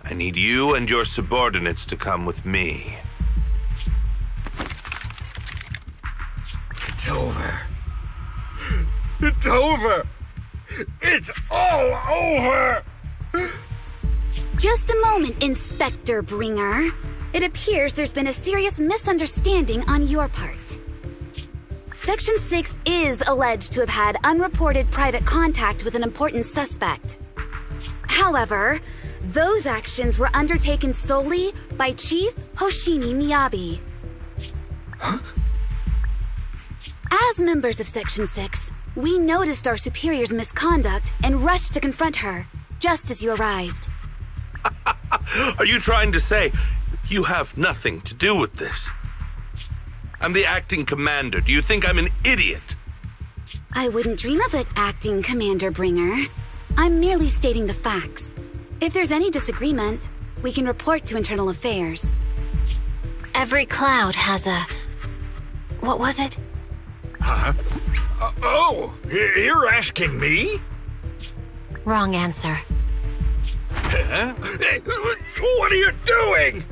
I need you and your subordinates to come with me. It's over. It's over! It's all over! Just a moment, Inspector Bringer. It appears there's been a serious misunderstanding on your part. Section 6 is alleged to have had unreported private contact with an important suspect. However, those actions were undertaken solely by Chief Hoshimi Miyabi. Huh? As members of Section 6, we noticed our superior's misconduct and rushed to confront her, just as you arrived. Are you trying to say you have nothing to do with this? I'm the acting commander. Do you think I'm an idiot? I wouldn't dream of it, Acting Commander Bringer. I'm merely stating the facts. If there's any disagreement, we can report to Internal Affairs. Every cloud has a... What was it? Huh? You're asking me? Wrong answer. Huh? What are you doing?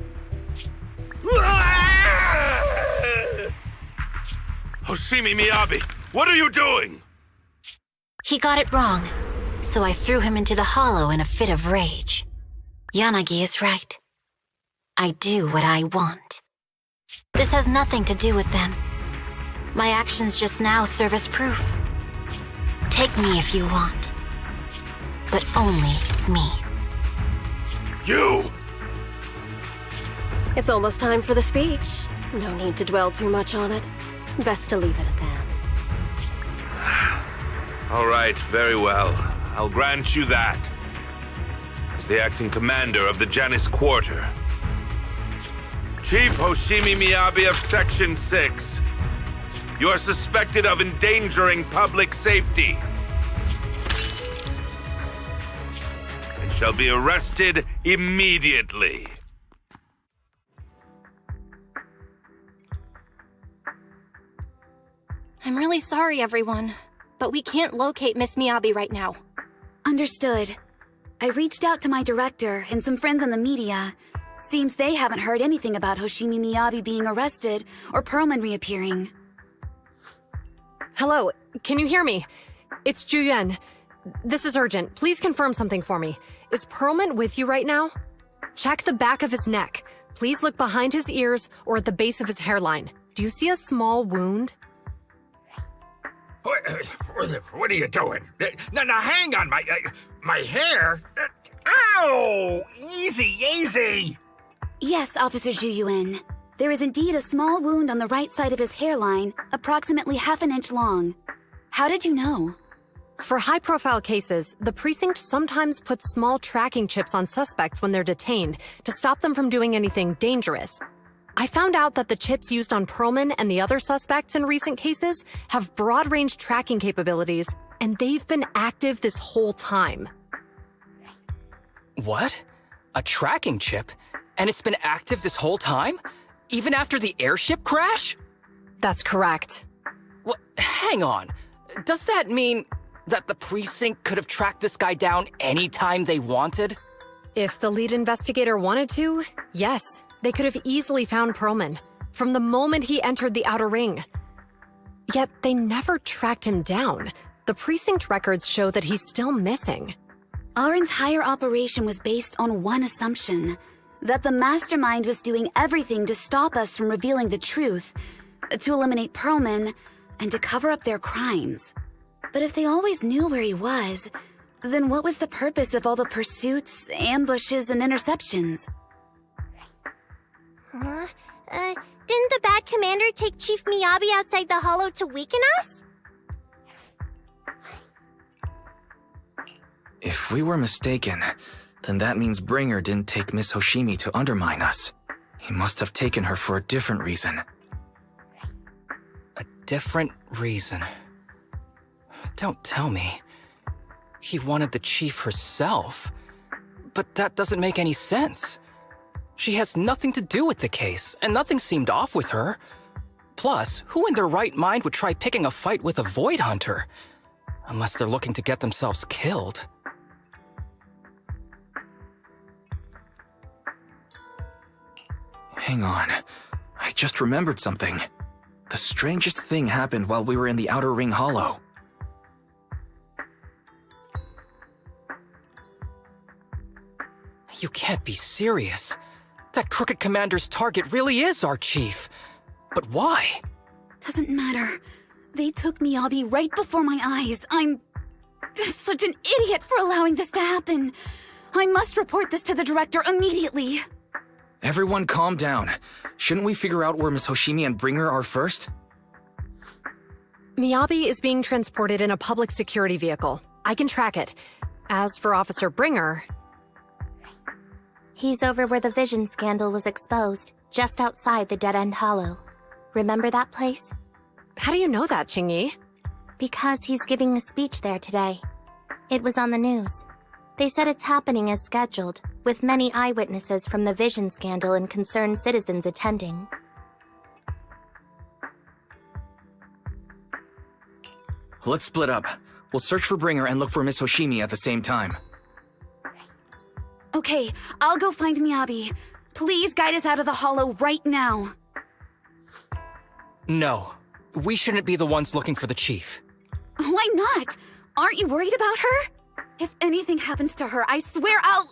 Hoshimi Miyabi, what are you doing? He got it wrong, so I threw him into the hollow in a fit of rage. Yanagi is right. I do what I want. This has nothing to do with them. My actions just now serve as proof. Take me if you want. But only me. You! It's almost time for the speech. No need to dwell too much on it. Best to leave it at that. All right, very well. I'll grant you that. As the acting commander of the Janus Quarter, Chief Hoshimi Miyabi of Section 6, you are suspected of endangering public safety and shall be arrested immediately. I'm really sorry, everyone, but we can't locate Miss Miyabi right now. Understood. I reached out to my director and some friends in the media. Seems they haven't heard anything about Hoshimi Miyabi being arrested or Perlman reappearing. Hello, can you hear me? It's Juyuan. This is urgent. Please confirm something for me. Is Perlman with you right now? Check the back of his neck. Please look behind his ears or at the base of his hairline. Do you see a small wound? What are you doing? Now hang on, my hair? Ow! Easy! Yes, Officer Juyuan. There is indeed a small wound on the right side of his hairline, approximately half an inch long. How did you know? For high-profile cases, the precinct sometimes puts small tracking chips on suspects when they're detained to stop them from doing anything dangerous. I found out that the chips used on Perlman and the other suspects in recent cases have broad-range tracking capabilities, and they've been active this whole time. What? A tracking chip? And it's been active this whole time? Even after the airship crash? That's correct. What? Hang on. Does that mean that the precinct could have tracked this guy down anytime they wanted? If the lead investigator wanted to, yes. They could have easily found Perlman from the moment he entered the outer ring. Yet they never tracked him down. The precinct records show that he's still missing. Our entire operation was based on one assumption, that the mastermind was doing everything to stop us from revealing the truth, to eliminate Perlman, and to cover up their crimes. But if they always knew where he was, then what was the purpose of all the pursuits, ambushes, and interceptions? Didn't the bad commander take Chief Miyabi outside the hollow to weaken us? If we were mistaken, then that means Bringer didn't take Miss Hoshimi to undermine us. He must have taken her for a different reason. A different reason? Don't tell me. He wanted the chief herself. But that doesn't make any sense. She has nothing to do with the case, and nothing seemed off with her. Plus, who in their right mind would try picking a fight with a Void Hunter? Unless they're looking to get themselves killed. Hang on. I just remembered something. The strangest thing happened while we were in the Outer Ring Hollow. You can't be serious. That crooked commander's target really is our chief. But why? Doesn't matter. They took Miyabi right before my eyes. I'm such an idiot for allowing this to happen. I must report this to the director immediately. Everyone calm down. Shouldn't we figure out where Miss Hoshimi and Bringer are first? Miyabi is being transported in a public security vehicle. I can track it. As for Officer Bringer... He's over where the vision scandal was exposed, just outside the Dead End Hollow. Remember that place? How do you know that, Qingyi? Because he's giving a speech there today. It was on the news. They said it's happening as scheduled, with many eyewitnesses from the Vision scandal and concerned citizens attending. Let's split up. We'll search for Bringer and look for Miss Hoshimi at the same time. Okay, I'll go find Miyabi. Please guide us out of the hollow right now. No. We shouldn't be the ones looking for the chief. Why not? Aren't you worried about her? If anything happens to her, I swear I'll...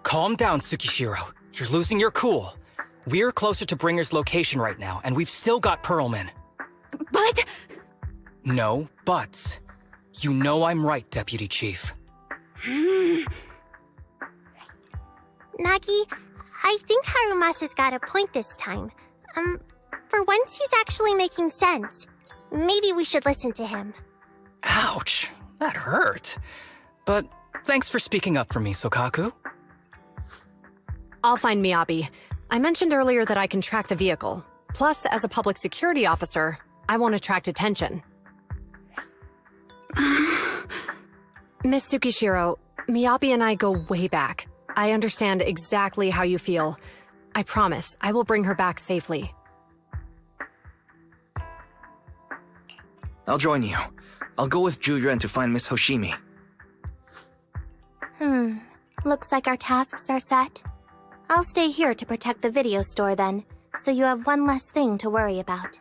Calm down, Tsukishiro. You're losing your cool. We're closer to Bringer's location right now, and we've still got Pearlman. But... No buts. You know I'm right, Deputy Chief. Nagi, I think Harumasa's got a point this time. For once he's actually making sense. Maybe we should listen to him. Ouch, that hurt. But thanks for speaking up for me, Sokaku. I'll find Miyabi. I mentioned earlier that I can track the vehicle. Plus, as a public security officer, I won't attract attention. Miss Tsukishiro, Miyabi and I go way back. I understand exactly how you feel. I promise, I will bring her back safely. I'll join you. I'll go with Juyuan to find Miss Hoshimi. Looks like our tasks are set. I'll stay here to protect the video store then, so you have one less thing to worry about.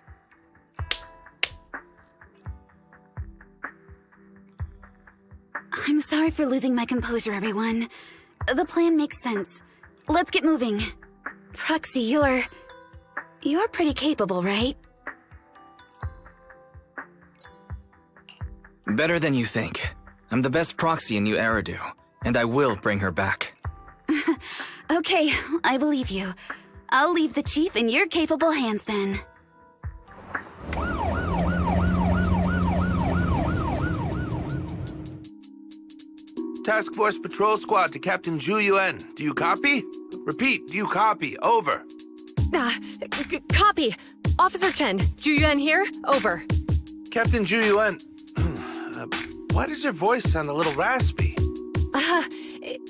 I'm sorry for losing my composure, everyone. The plan makes sense. Let's get moving. Proxy, you're pretty capable, right? Better than you think. I'm the best proxy in New Eridu, and I will bring her back. Okay, I believe you. I'll leave the chief in your capable hands then. Task Force Patrol Squad to Captain Zhu Yuan. Do you copy? Repeat, do you copy? Over. Copy. Officer Chen, Juyuan here. Over. Captain Zhu Yuan, why does your voice sound a little raspy?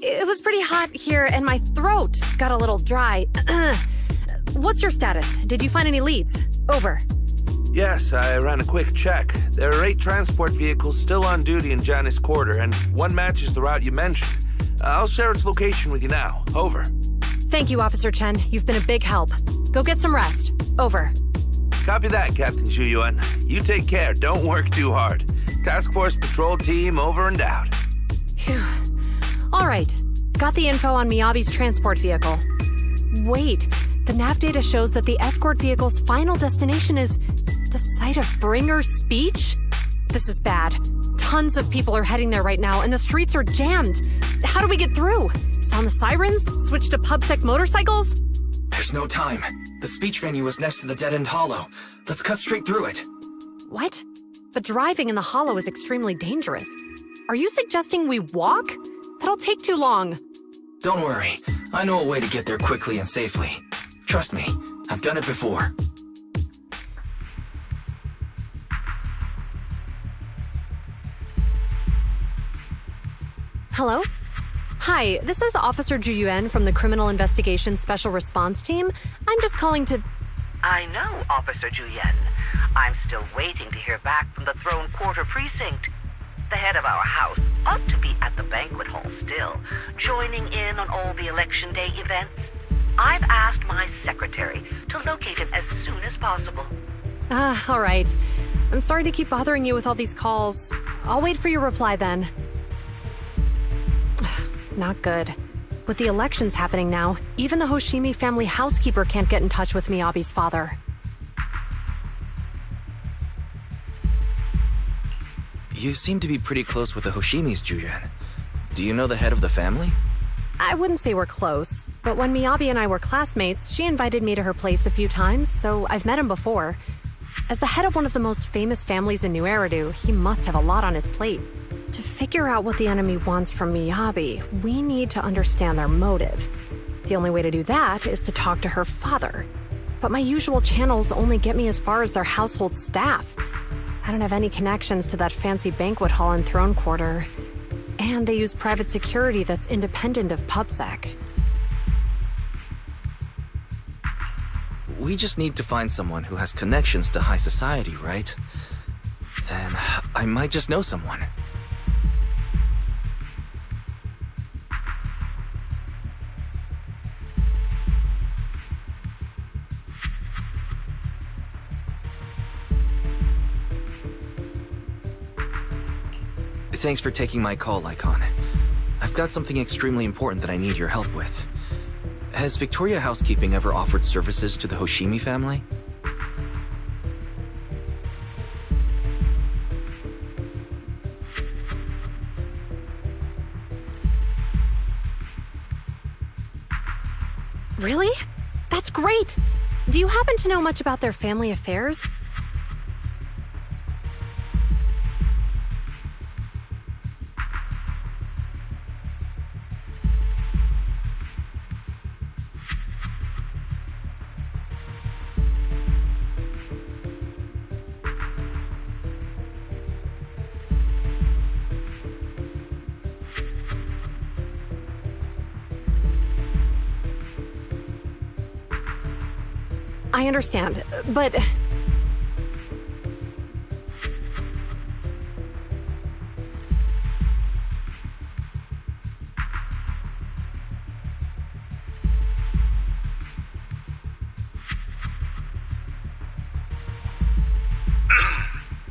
It was pretty hot here and my throat got a little dry. What's your status? Did you find any leads? Over. Yes, I ran a quick check. There are 8 transport vehicles still on duty in Janus Quarter, and one matches the route you mentioned. I'll share its location with you now. Over. Thank you, Officer Chen. You've been a big help. Go get some rest. Over. Copy that, Captain Zhu Yuan. You take care. Don't work too hard. Task Force Patrol Team over and out. Phew. All right. Got the info on Miyabi's transport vehicle. Wait. The nav data shows that the escort vehicle's final destination is the site of Bringer's speech? This is bad. Tons of people are heading there right now, and the streets are jammed. How do we get through? Sound the sirens? Switch to PubSec motorcycles? There's no time. The speech venue is next to the dead-end hollow. Let's cut straight through it. What? But driving in the hollow is extremely dangerous. Are you suggesting we walk? That'll take too long. Don't worry. I know a way to get there quickly and safely. Trust me, I've done it before. Hello? Hi, this is Officer Juyuan from the Criminal Investigations Special Response Team. I'm just calling to... I know, Officer Juyuan. I'm still waiting to hear back from the Throne Quarter Precinct. The head of our house ought to be at the banquet hall still, joining in on all the Election Day events. I've asked my secretary to locate him as soon as possible. All right. I'm sorry to keep bothering you with all these calls. I'll wait for your reply then. Not good. With the elections happening now, even the Hoshimi family housekeeper can't get in touch with Miyabi's father. You seem to be pretty close with the Hoshimis, Juyuan. Do you know the head of the family? I wouldn't say we're close, but when Miyabi and I were classmates, she invited me to her place a few times, so I've met him before. As the head of one of the most famous families in New Eridu, he must have a lot on his plate. To figure out what the enemy wants from Miyabi, we need to understand their motive. The only way to do that is to talk to her father. But my usual channels only get me as far as their household staff. I don't have any connections to that fancy banquet hall and throne quarter. And they use private security that's independent of PubSec. We just need to find someone who has connections to high society, right? Then I might just know someone. Thanks for taking my call, Lycon. I've got something extremely important that I need your help with. Has Victoria Housekeeping ever offered services to the Hoshimi family? Really? That's great! Do you happen to know much about their family affairs? I understand, but...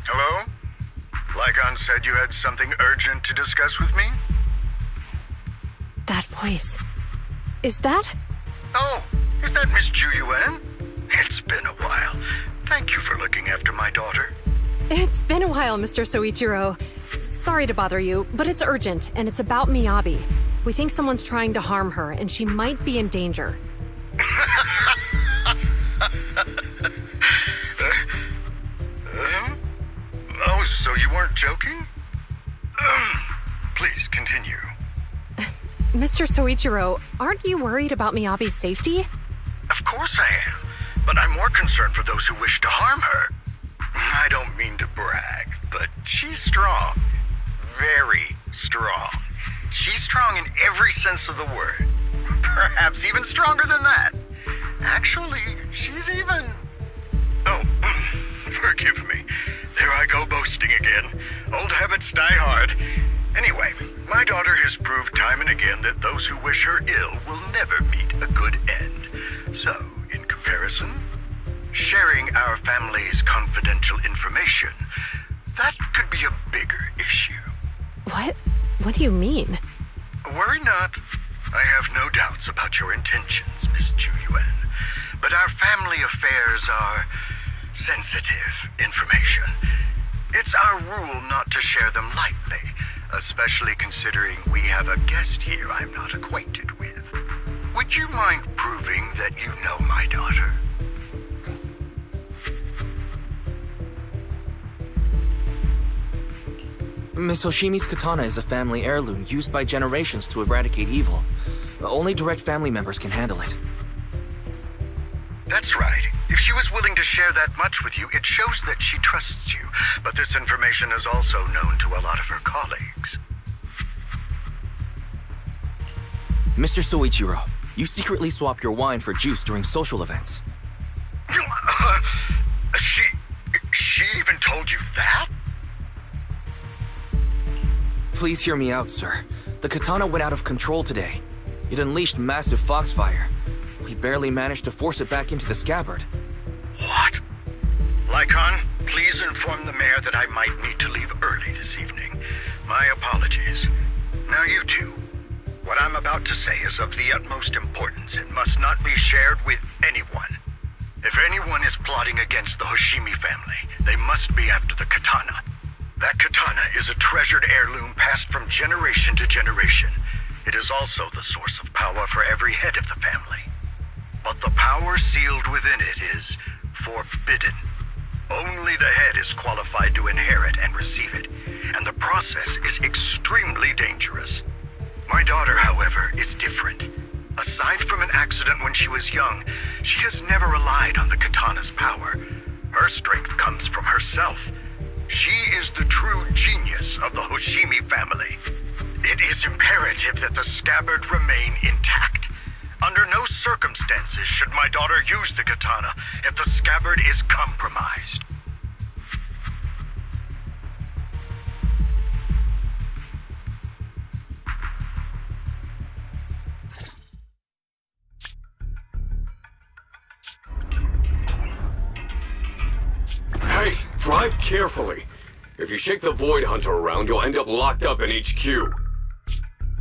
Hello? Lycon said you had something urgent to discuss with me? That voice... Is that... Oh, is that Miss Ju Yuan? It's been a while. Thank you for looking after my daughter. It's been a while, Mr. Soichiro. Sorry to bother you, but it's urgent, and it's about Miyabi. We think someone's trying to harm her, and she might be in danger. Oh, so you weren't joking? Please continue. Mr. Soichiro, aren't you worried about Miyabi's safety? Of course I am, but I'm more concerned for those who wish to harm her. I don't mean to brag, but she's strong. Very strong. She's strong in every sense of the word. Perhaps even stronger than that. Actually, she's even... Oh, forgive me. There I go boasting again. Old habits die hard. Anyway, my daughter has proved time and again that those who wish her ill will never meet a good end. So, in comparison, sharing our family's confidential information, that could be a bigger issue. What? What do you mean? Worry not. I have no doubts about your intentions, Miss Ju Yuan. But our family affairs are sensitive information. It's our rule not to share them lightly, especially considering we have a guest here I'm not acquainted with. Would you mind proving that you know my daughter? Miss Hoshimi's katana is a family heirloom used by generations to eradicate evil. Only direct family members can handle it. That's right. If she was willing to share that much with you, it shows that she trusts you. But this information is also known to a lot of her colleagues. Mr. Soichiro, you secretly swap your wine for juice during social events. She even told you that? Please hear me out, sir. The katana went out of control today. It unleashed massive foxfire. We barely managed to force it back into the scabbard. What? Lycon, please inform the mayor that I might need to leave early this evening. My apologies. Now you two. What I'm about to say is of the utmost importance and must not be shared with anyone. If anyone is plotting against the Hoshimi family, they must be after the katana. That katana is a treasured heirloom passed from generation to generation. It is also the source of power for every head of the family. But the power sealed within it is forbidden. Only the head is qualified to inherit and receive it, and the process is extremely dangerous. My daughter, however, is different. Aside from an accident when she was young, she has never relied on the katana's power. Her strength comes from herself. She is the true genius of the Hoshimi family. It is imperative that the scabbard remain intact. Under no circumstances should my daughter use the katana if the scabbard is compromised. Hey, drive carefully. If you shake the Void Hunter around, you'll end up locked up in HQ.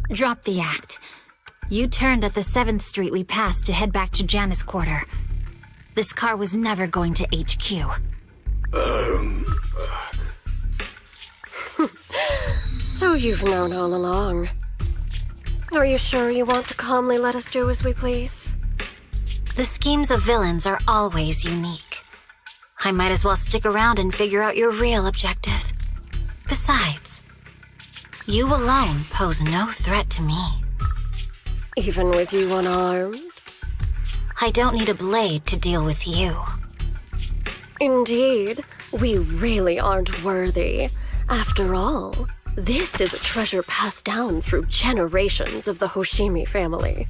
Drop the act. You turned at the 7th Street we passed to head back to Janus Quarter. This car was never going to HQ. So you've known all along. Are you sure you want to calmly let us do as we please? The schemes of villains are always unique. I might as well stick around and figure out your real objective. Besides, you alone pose no threat to me. Even with you unarmed? I don't need a blade to deal with you. Indeed, we really aren't worthy. After all, this is a treasure passed down through generations of the Hoshimi family.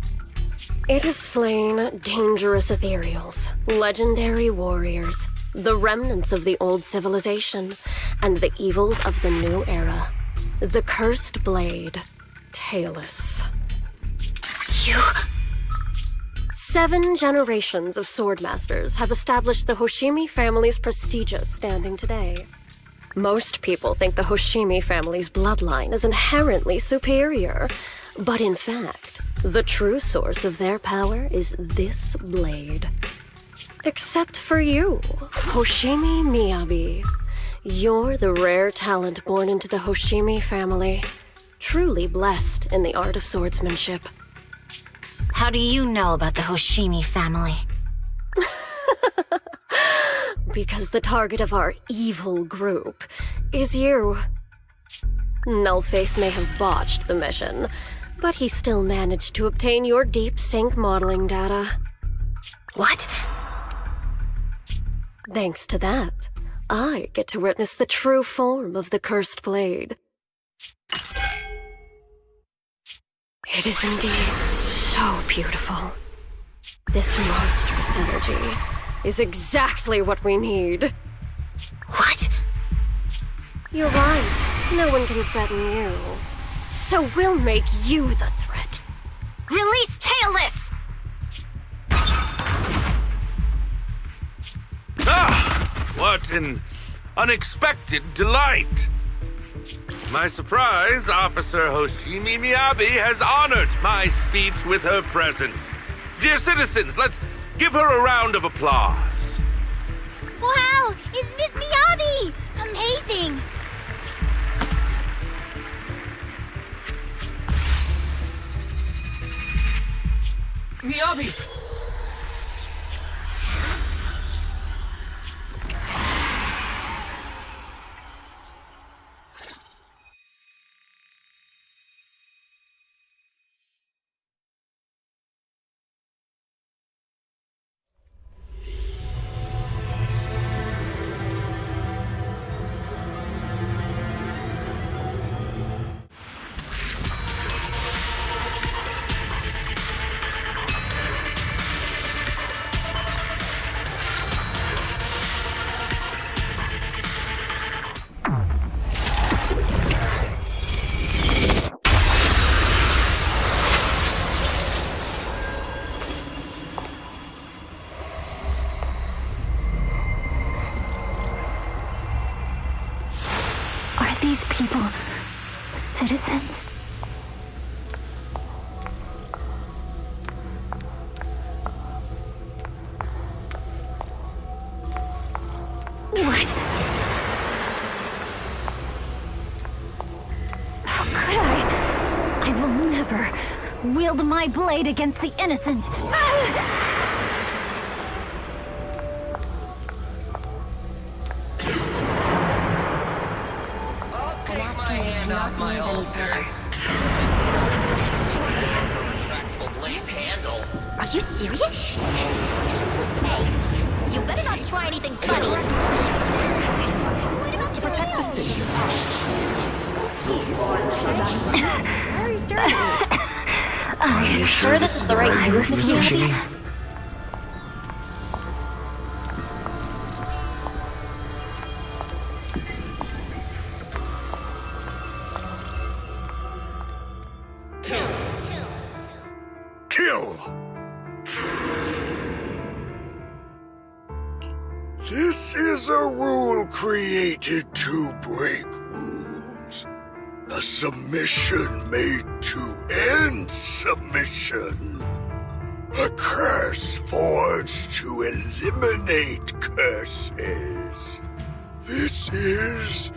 It has slain dangerous ethereals, legendary warriors, the remnants of the old civilization, and the evils of the new era. The cursed blade, Tailless. You... 7 generations of swordmasters have established the Hoshimi family's prestigious standing today. Most people think the Hoshimi family's bloodline is inherently superior, but in fact, the true source of their power is this blade. Except for you, Hoshimi Miyabi. You're the rare talent born into the Hoshimi family, truly blessed in the art of swordsmanship. How do you know about the Hoshimi family? Because the target of our evil group is you. Nullface may have botched the mission, but he still managed to obtain your deep sync modeling data. What? Thanks to that, I get to witness the true form of the cursed blade. It is indeed so beautiful. This monstrous energy is exactly what we need. What? You're right. No one can threaten you. So we'll make you the threat. Release Tailless! Ah! What an unexpected delight! My surprise, Officer Hoshimi Miyabi has honored my speech with her presence. Dear citizens, let's give her a round of applause. Wow! Is Miss Miyabi! Amazing! Miyabi! These people citizens? What? How could I? I will never wield my blade against the innocent. Off my holster. Retractable blade's handle. Are you serious? Hey, you better not try anything funny. What about the Why are you staring at me? Are you sure this is the right move, Miss Yoshi? Kill! This is a rule created to break rules. A submission made to end submission. A curse forged to eliminate curses. This is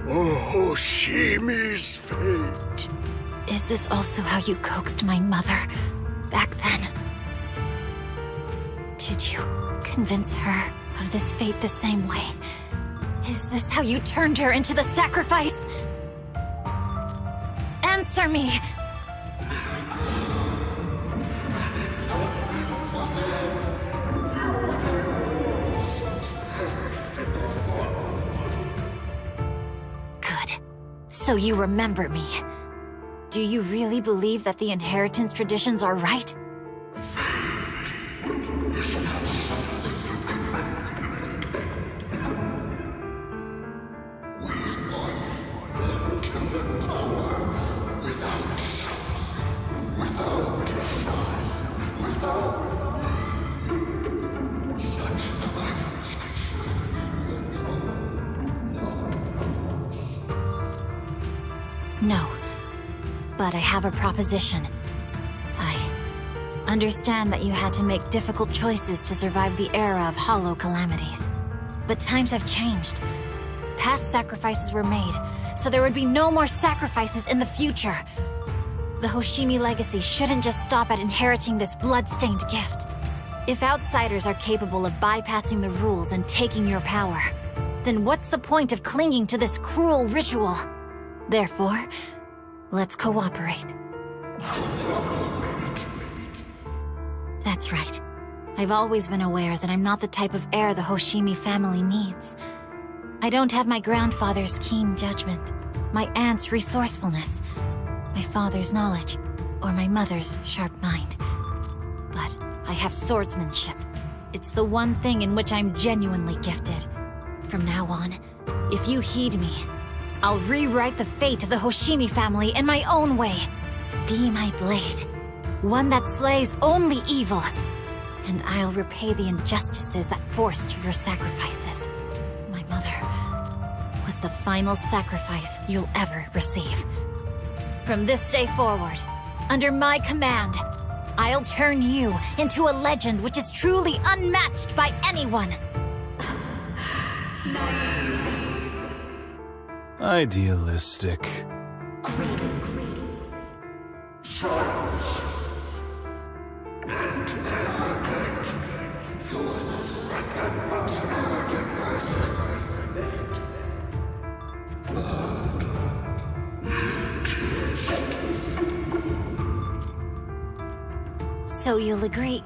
Hoshimi's fate. Is this also how you coaxed my mother back then? Did you convince her of this fate the same way? Is this how you turned her into the sacrifice? Answer me! Good. So you remember me. Do you really believe that the inheritance traditions are right? No. But I have a proposition. I understand that you had to make difficult choices to survive the era of hollow calamities. But times have changed. Past sacrifices were made, so there would be no more sacrifices in the future. The Hoshimi legacy shouldn't just stop at inheriting this blood-stained gift. If outsiders are capable of bypassing the rules and taking your power, then what's the point of clinging to this cruel ritual? Therefore, let's cooperate. That's right. I've always been aware that I'm not the type of heir the Hoshimi family needs. I don't have my grandfather's keen judgment, my aunt's resourcefulness, my father's knowledge, or my mother's sharp mind. But I have swordsmanship. It's the one thing in which I'm genuinely gifted. From now on, if you heed me, I'll rewrite the fate of the Hoshimi family in my own way. Be my blade, one that slays only evil, and I'll repay the injustices that forced your sacrifices. My mother was the final sacrifice you'll ever receive. From this day forward, under my command, I'll turn you into a legend which is truly unmatched by anyone. Idealistic. So you'll agree.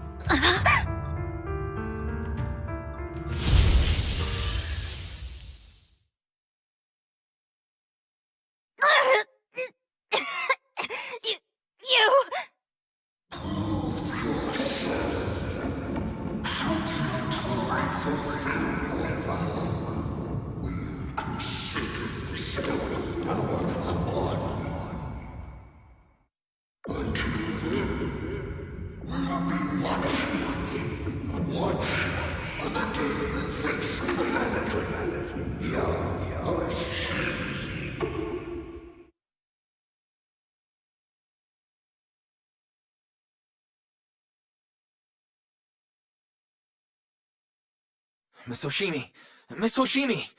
Miss Hoshimi! Miss Hoshimi!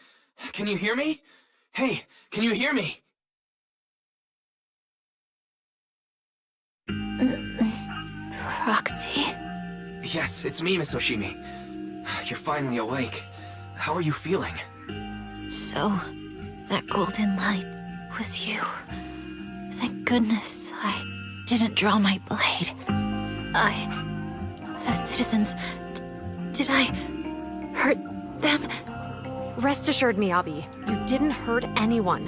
Can you hear me? Hey, can you hear me? Roxy? Yes, it's me, Miss Hoshimi. You're finally awake. How are you feeling? So, that golden light was you. Thank goodness I didn't draw my blade. The citizens... did I hurt them? Rest assured, Miyabi, you didn't hurt anyone.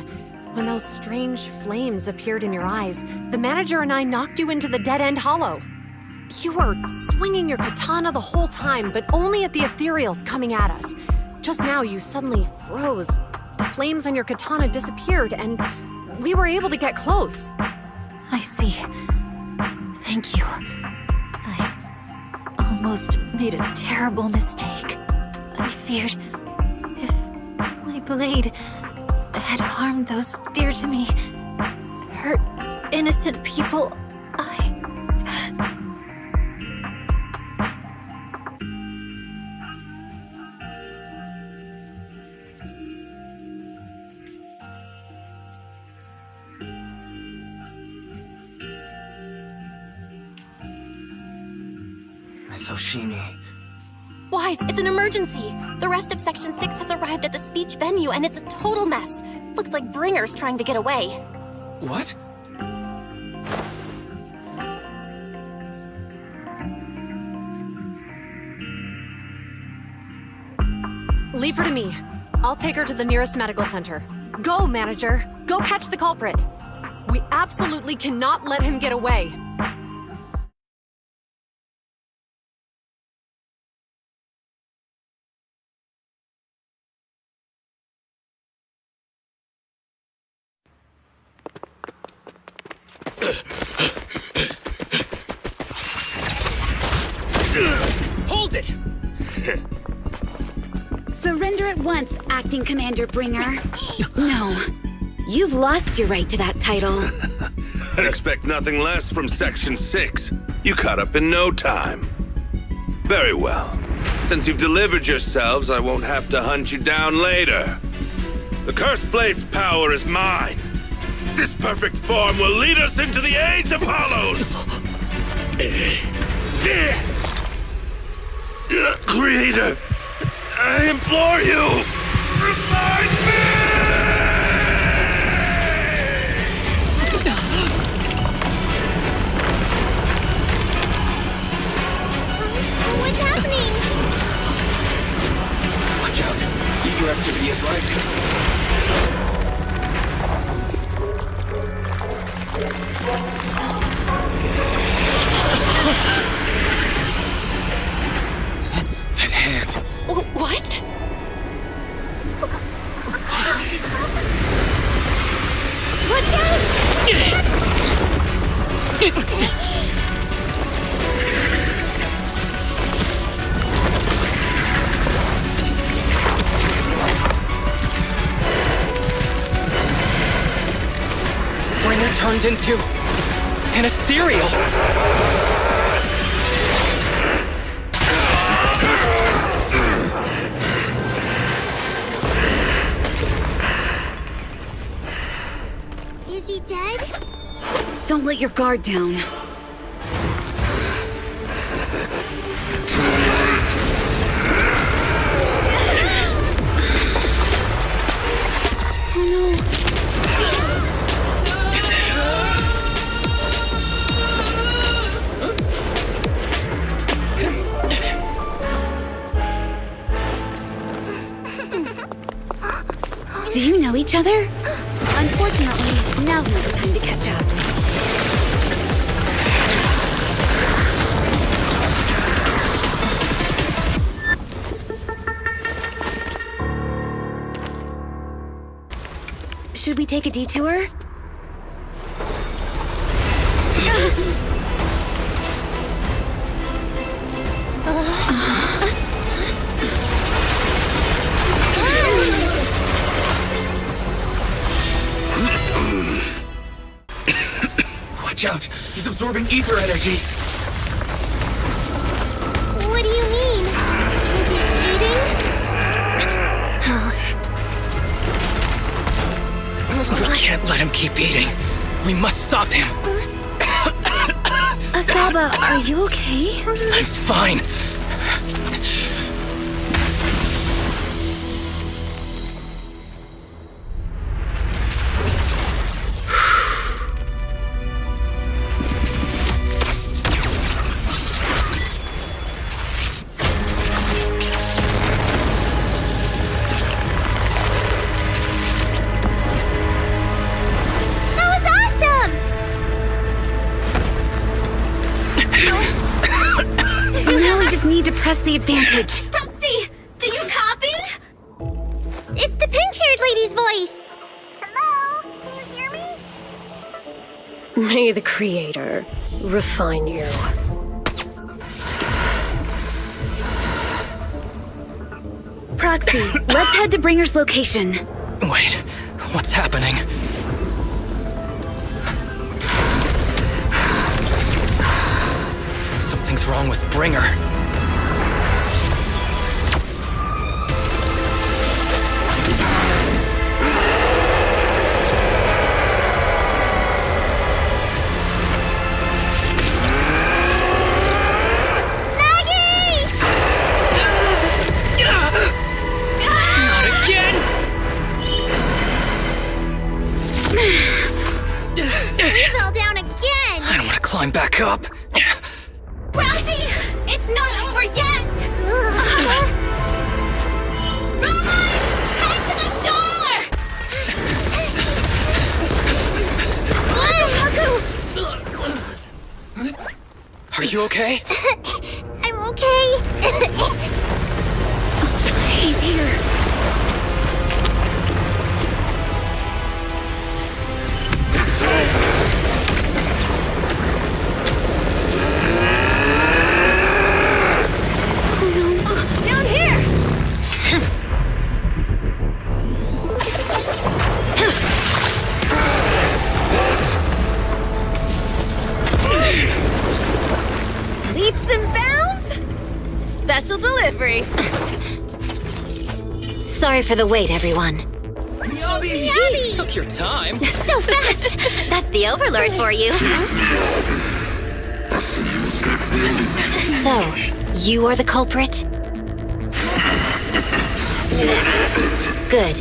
When those strange flames appeared in your eyes, the manager and I knocked you into the dead-end hollow. You were swinging your katana the whole time, but only at the ethereals coming at us. Just now, you suddenly froze. The flames on your katana disappeared, and we were able to get close. I see. Thank you. I almost made a terrible mistake. I feared if my blade had harmed those dear to me, hurt innocent people, Soshimi. Wise, it's an emergency. The rest of Section 6 has arrived at the speech venue, and it's a total mess. Looks like Bringer's trying to get away. What? Leave her to me. I'll take her to the nearest medical center. Go, manager. Go catch the culprit. We absolutely cannot let him get away. Hold it! Surrender at once, Acting Commander Bringer. No. You've lost your right to that title. I'd expect nothing less from Section 6. You caught up in no time. Very well. Since you've delivered yourselves, I won't have to hunt you down later. The Cursed Blade's power is mine. This perfect form will lead us into the age of hollows! Creator, I implore you, revive me! What's happening? Watch out. Ether activity is rising. That hand. What? Watch out! Bringer turned into an ethereal. Is he dead? Don't let your guard down. Oh no. Do you know each other? Unfortunately, now's not the time to catch up. Should we take a detour? Watch out! He's absorbing ether energy! What do you mean? Is he eating? We can't let him keep eating. We must stop him. Asaba, are you okay? I'm fine. the advantage. Proxy, do you copy? It's the pink-haired lady's voice. Hello? Can you hear me? May the Creator refine you. Proxy, let's head to Bringer's location. Wait, what's happening? Something's wrong with Bringer. You fell down again! I don't want to climb back up. Roxy, it's not over yet! Roman, head to the shore! Are you okay? I'm okay. He's here. Down here! Leaps and bounds? Special delivery. Sorry for the wait, everyone. Miyabi! Took your time. So fast! That's the Overlord for you. So, you are the culprit? Good.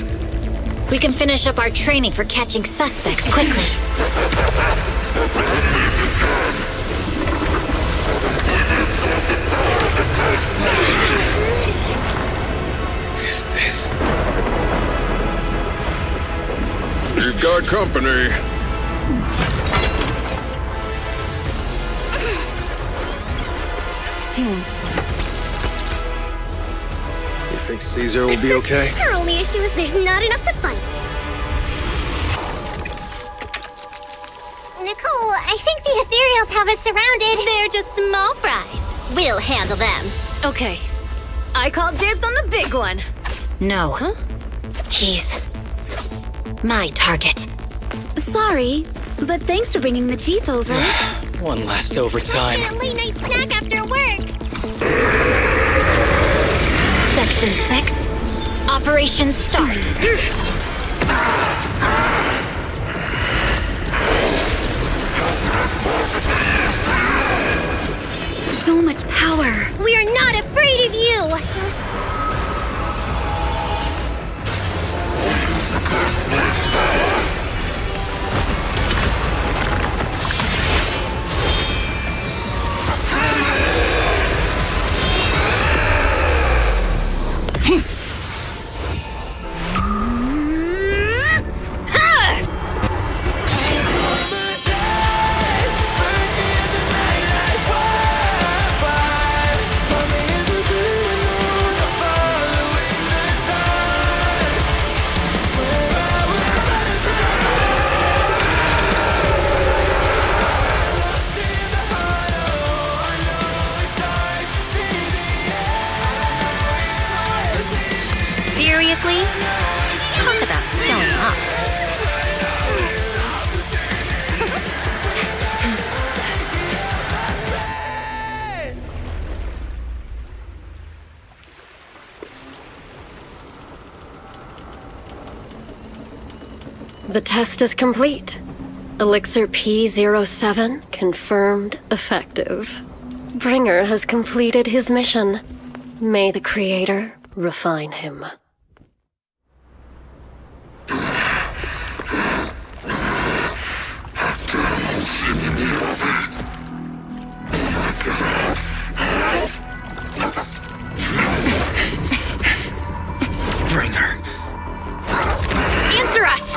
We can finish up our training for catching suspects quickly. Is this? You've got company. You think Caesar will be okay? Our only issue is there's not enough to fight. Nicole, I think the ethereals have us surrounded. They're just small fries. We'll handle them. Okay. I call dibs on the big one. No. Huh? He's my target. Sorry, but thanks for bringing the Jeep over. One last overtime. Get a late-night snack after work. Section 6. Operation start. So much power. We are not afraid of you! Seriously? Talk about showing up. The test is complete. Elixir P07 confirmed effective. Bringer has completed his mission. May the Creator refine him. Bringer. Answer us!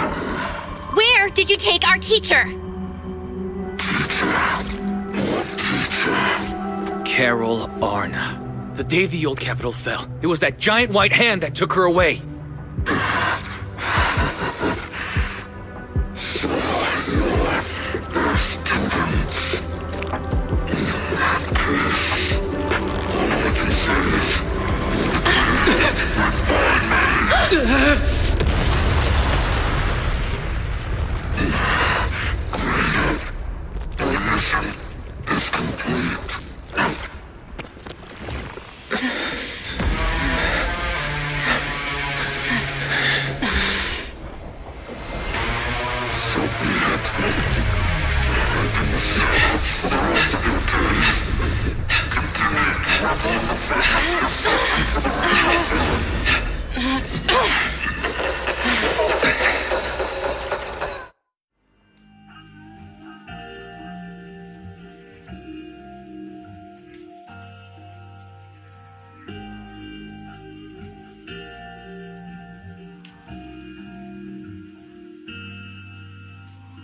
Where did you take our teacher? Carol Arna. The day the old capital fell, it was that giant white hand that took her away.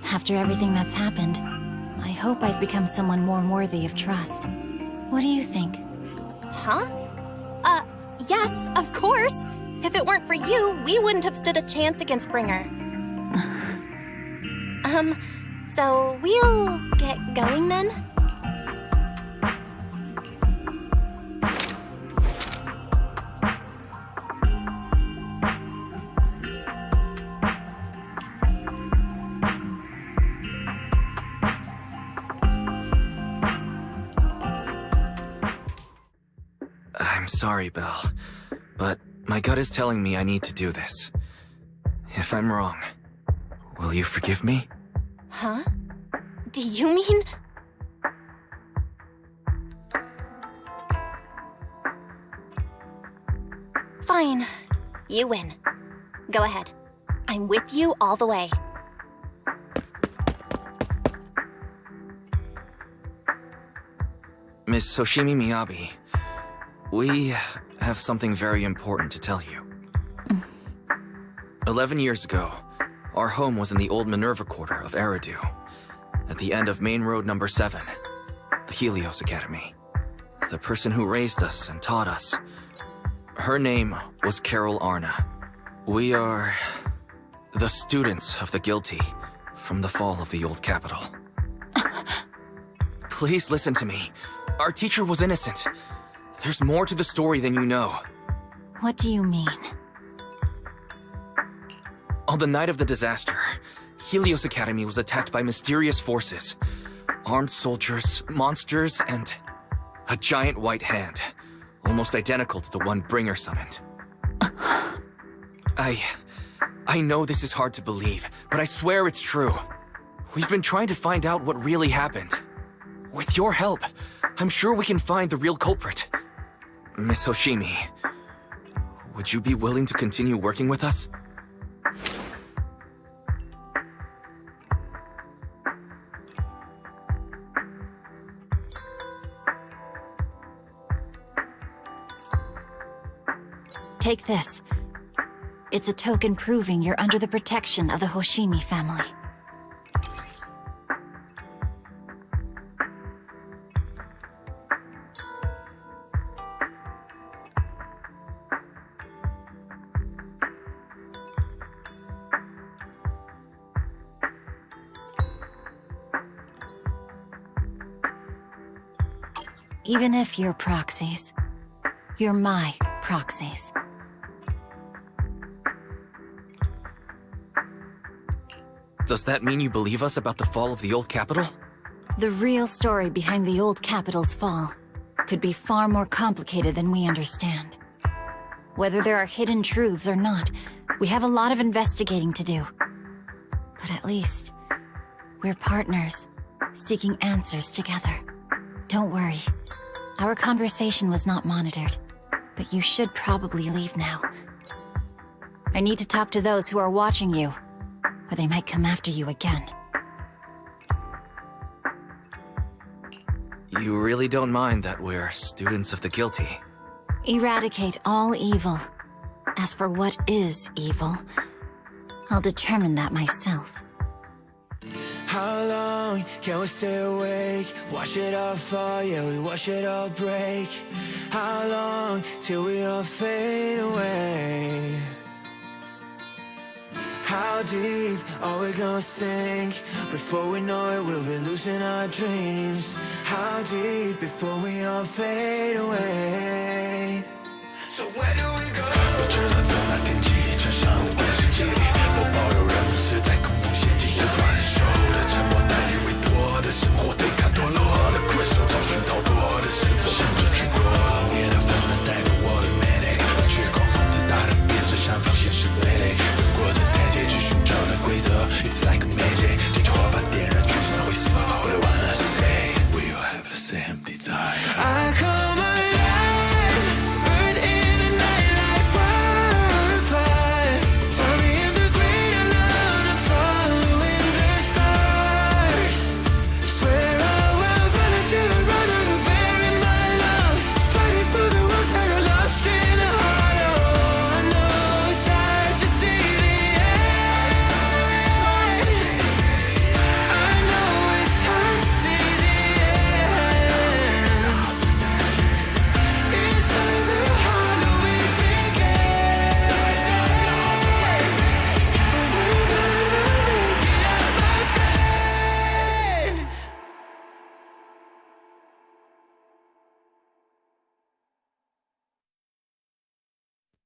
After everything that's happened, I hope I've become someone more worthy of trust. What do you think? Huh? Yes, of course. If it weren't for you, we wouldn't have stood a chance against Bringer. So we'll get going then? I'm sorry, Belle, but my gut is telling me I need to do this. If I'm wrong, will you forgive me? Huh? Do you mean... Fine. You win. Go ahead. I'm with you all the way. Miss Hoshimi Miyabi, we have something very important to tell you. 11 years ago, our home was in the old Minerva Quarter of Eridu, at the end of Main Road number 7, the Helios Academy. The person who raised us and taught us, her name was Carol Arna. We are the students of the guilty from the fall of the old capital. Please listen to me. Our teacher was innocent. There's more to the story than you know. What do you mean? On the night of the disaster, Helios Academy was attacked by mysterious forces. Armed soldiers, monsters, and a giant white hand, almost identical to the one Bringer summoned. I know this is hard to believe, but I swear it's true. We've been trying to find out what really happened. With your help, I'm sure we can find the real culprit. Miss Hoshimi, would you be willing to continue working with us? Take this. It's a token proving you're under the protection of the Hoshimi family. Even if you're proxies, you're my proxies. Does that mean you believe us about the fall of the old capital? The real story behind the old capital's fall could be far more complicated than we understand. Whether there are hidden truths or not, we have a lot of investigating to do. But at least, we're partners, seeking answers together. Don't worry. Our conversation was not monitored, but you should probably leave now. I need to talk to those who are watching you, or they might come after you again. You really don't mind that we're students of the guilty? Eradicate all evil. As for what is evil, I'll determine that myself. How long can we stay awake? Watch it all fall, yeah, we watch it all break. How long till we all fade away? How deep are we gonna sink? Before we know it, we'll be losing our dreams. How deep before we all fade away? So where do we go?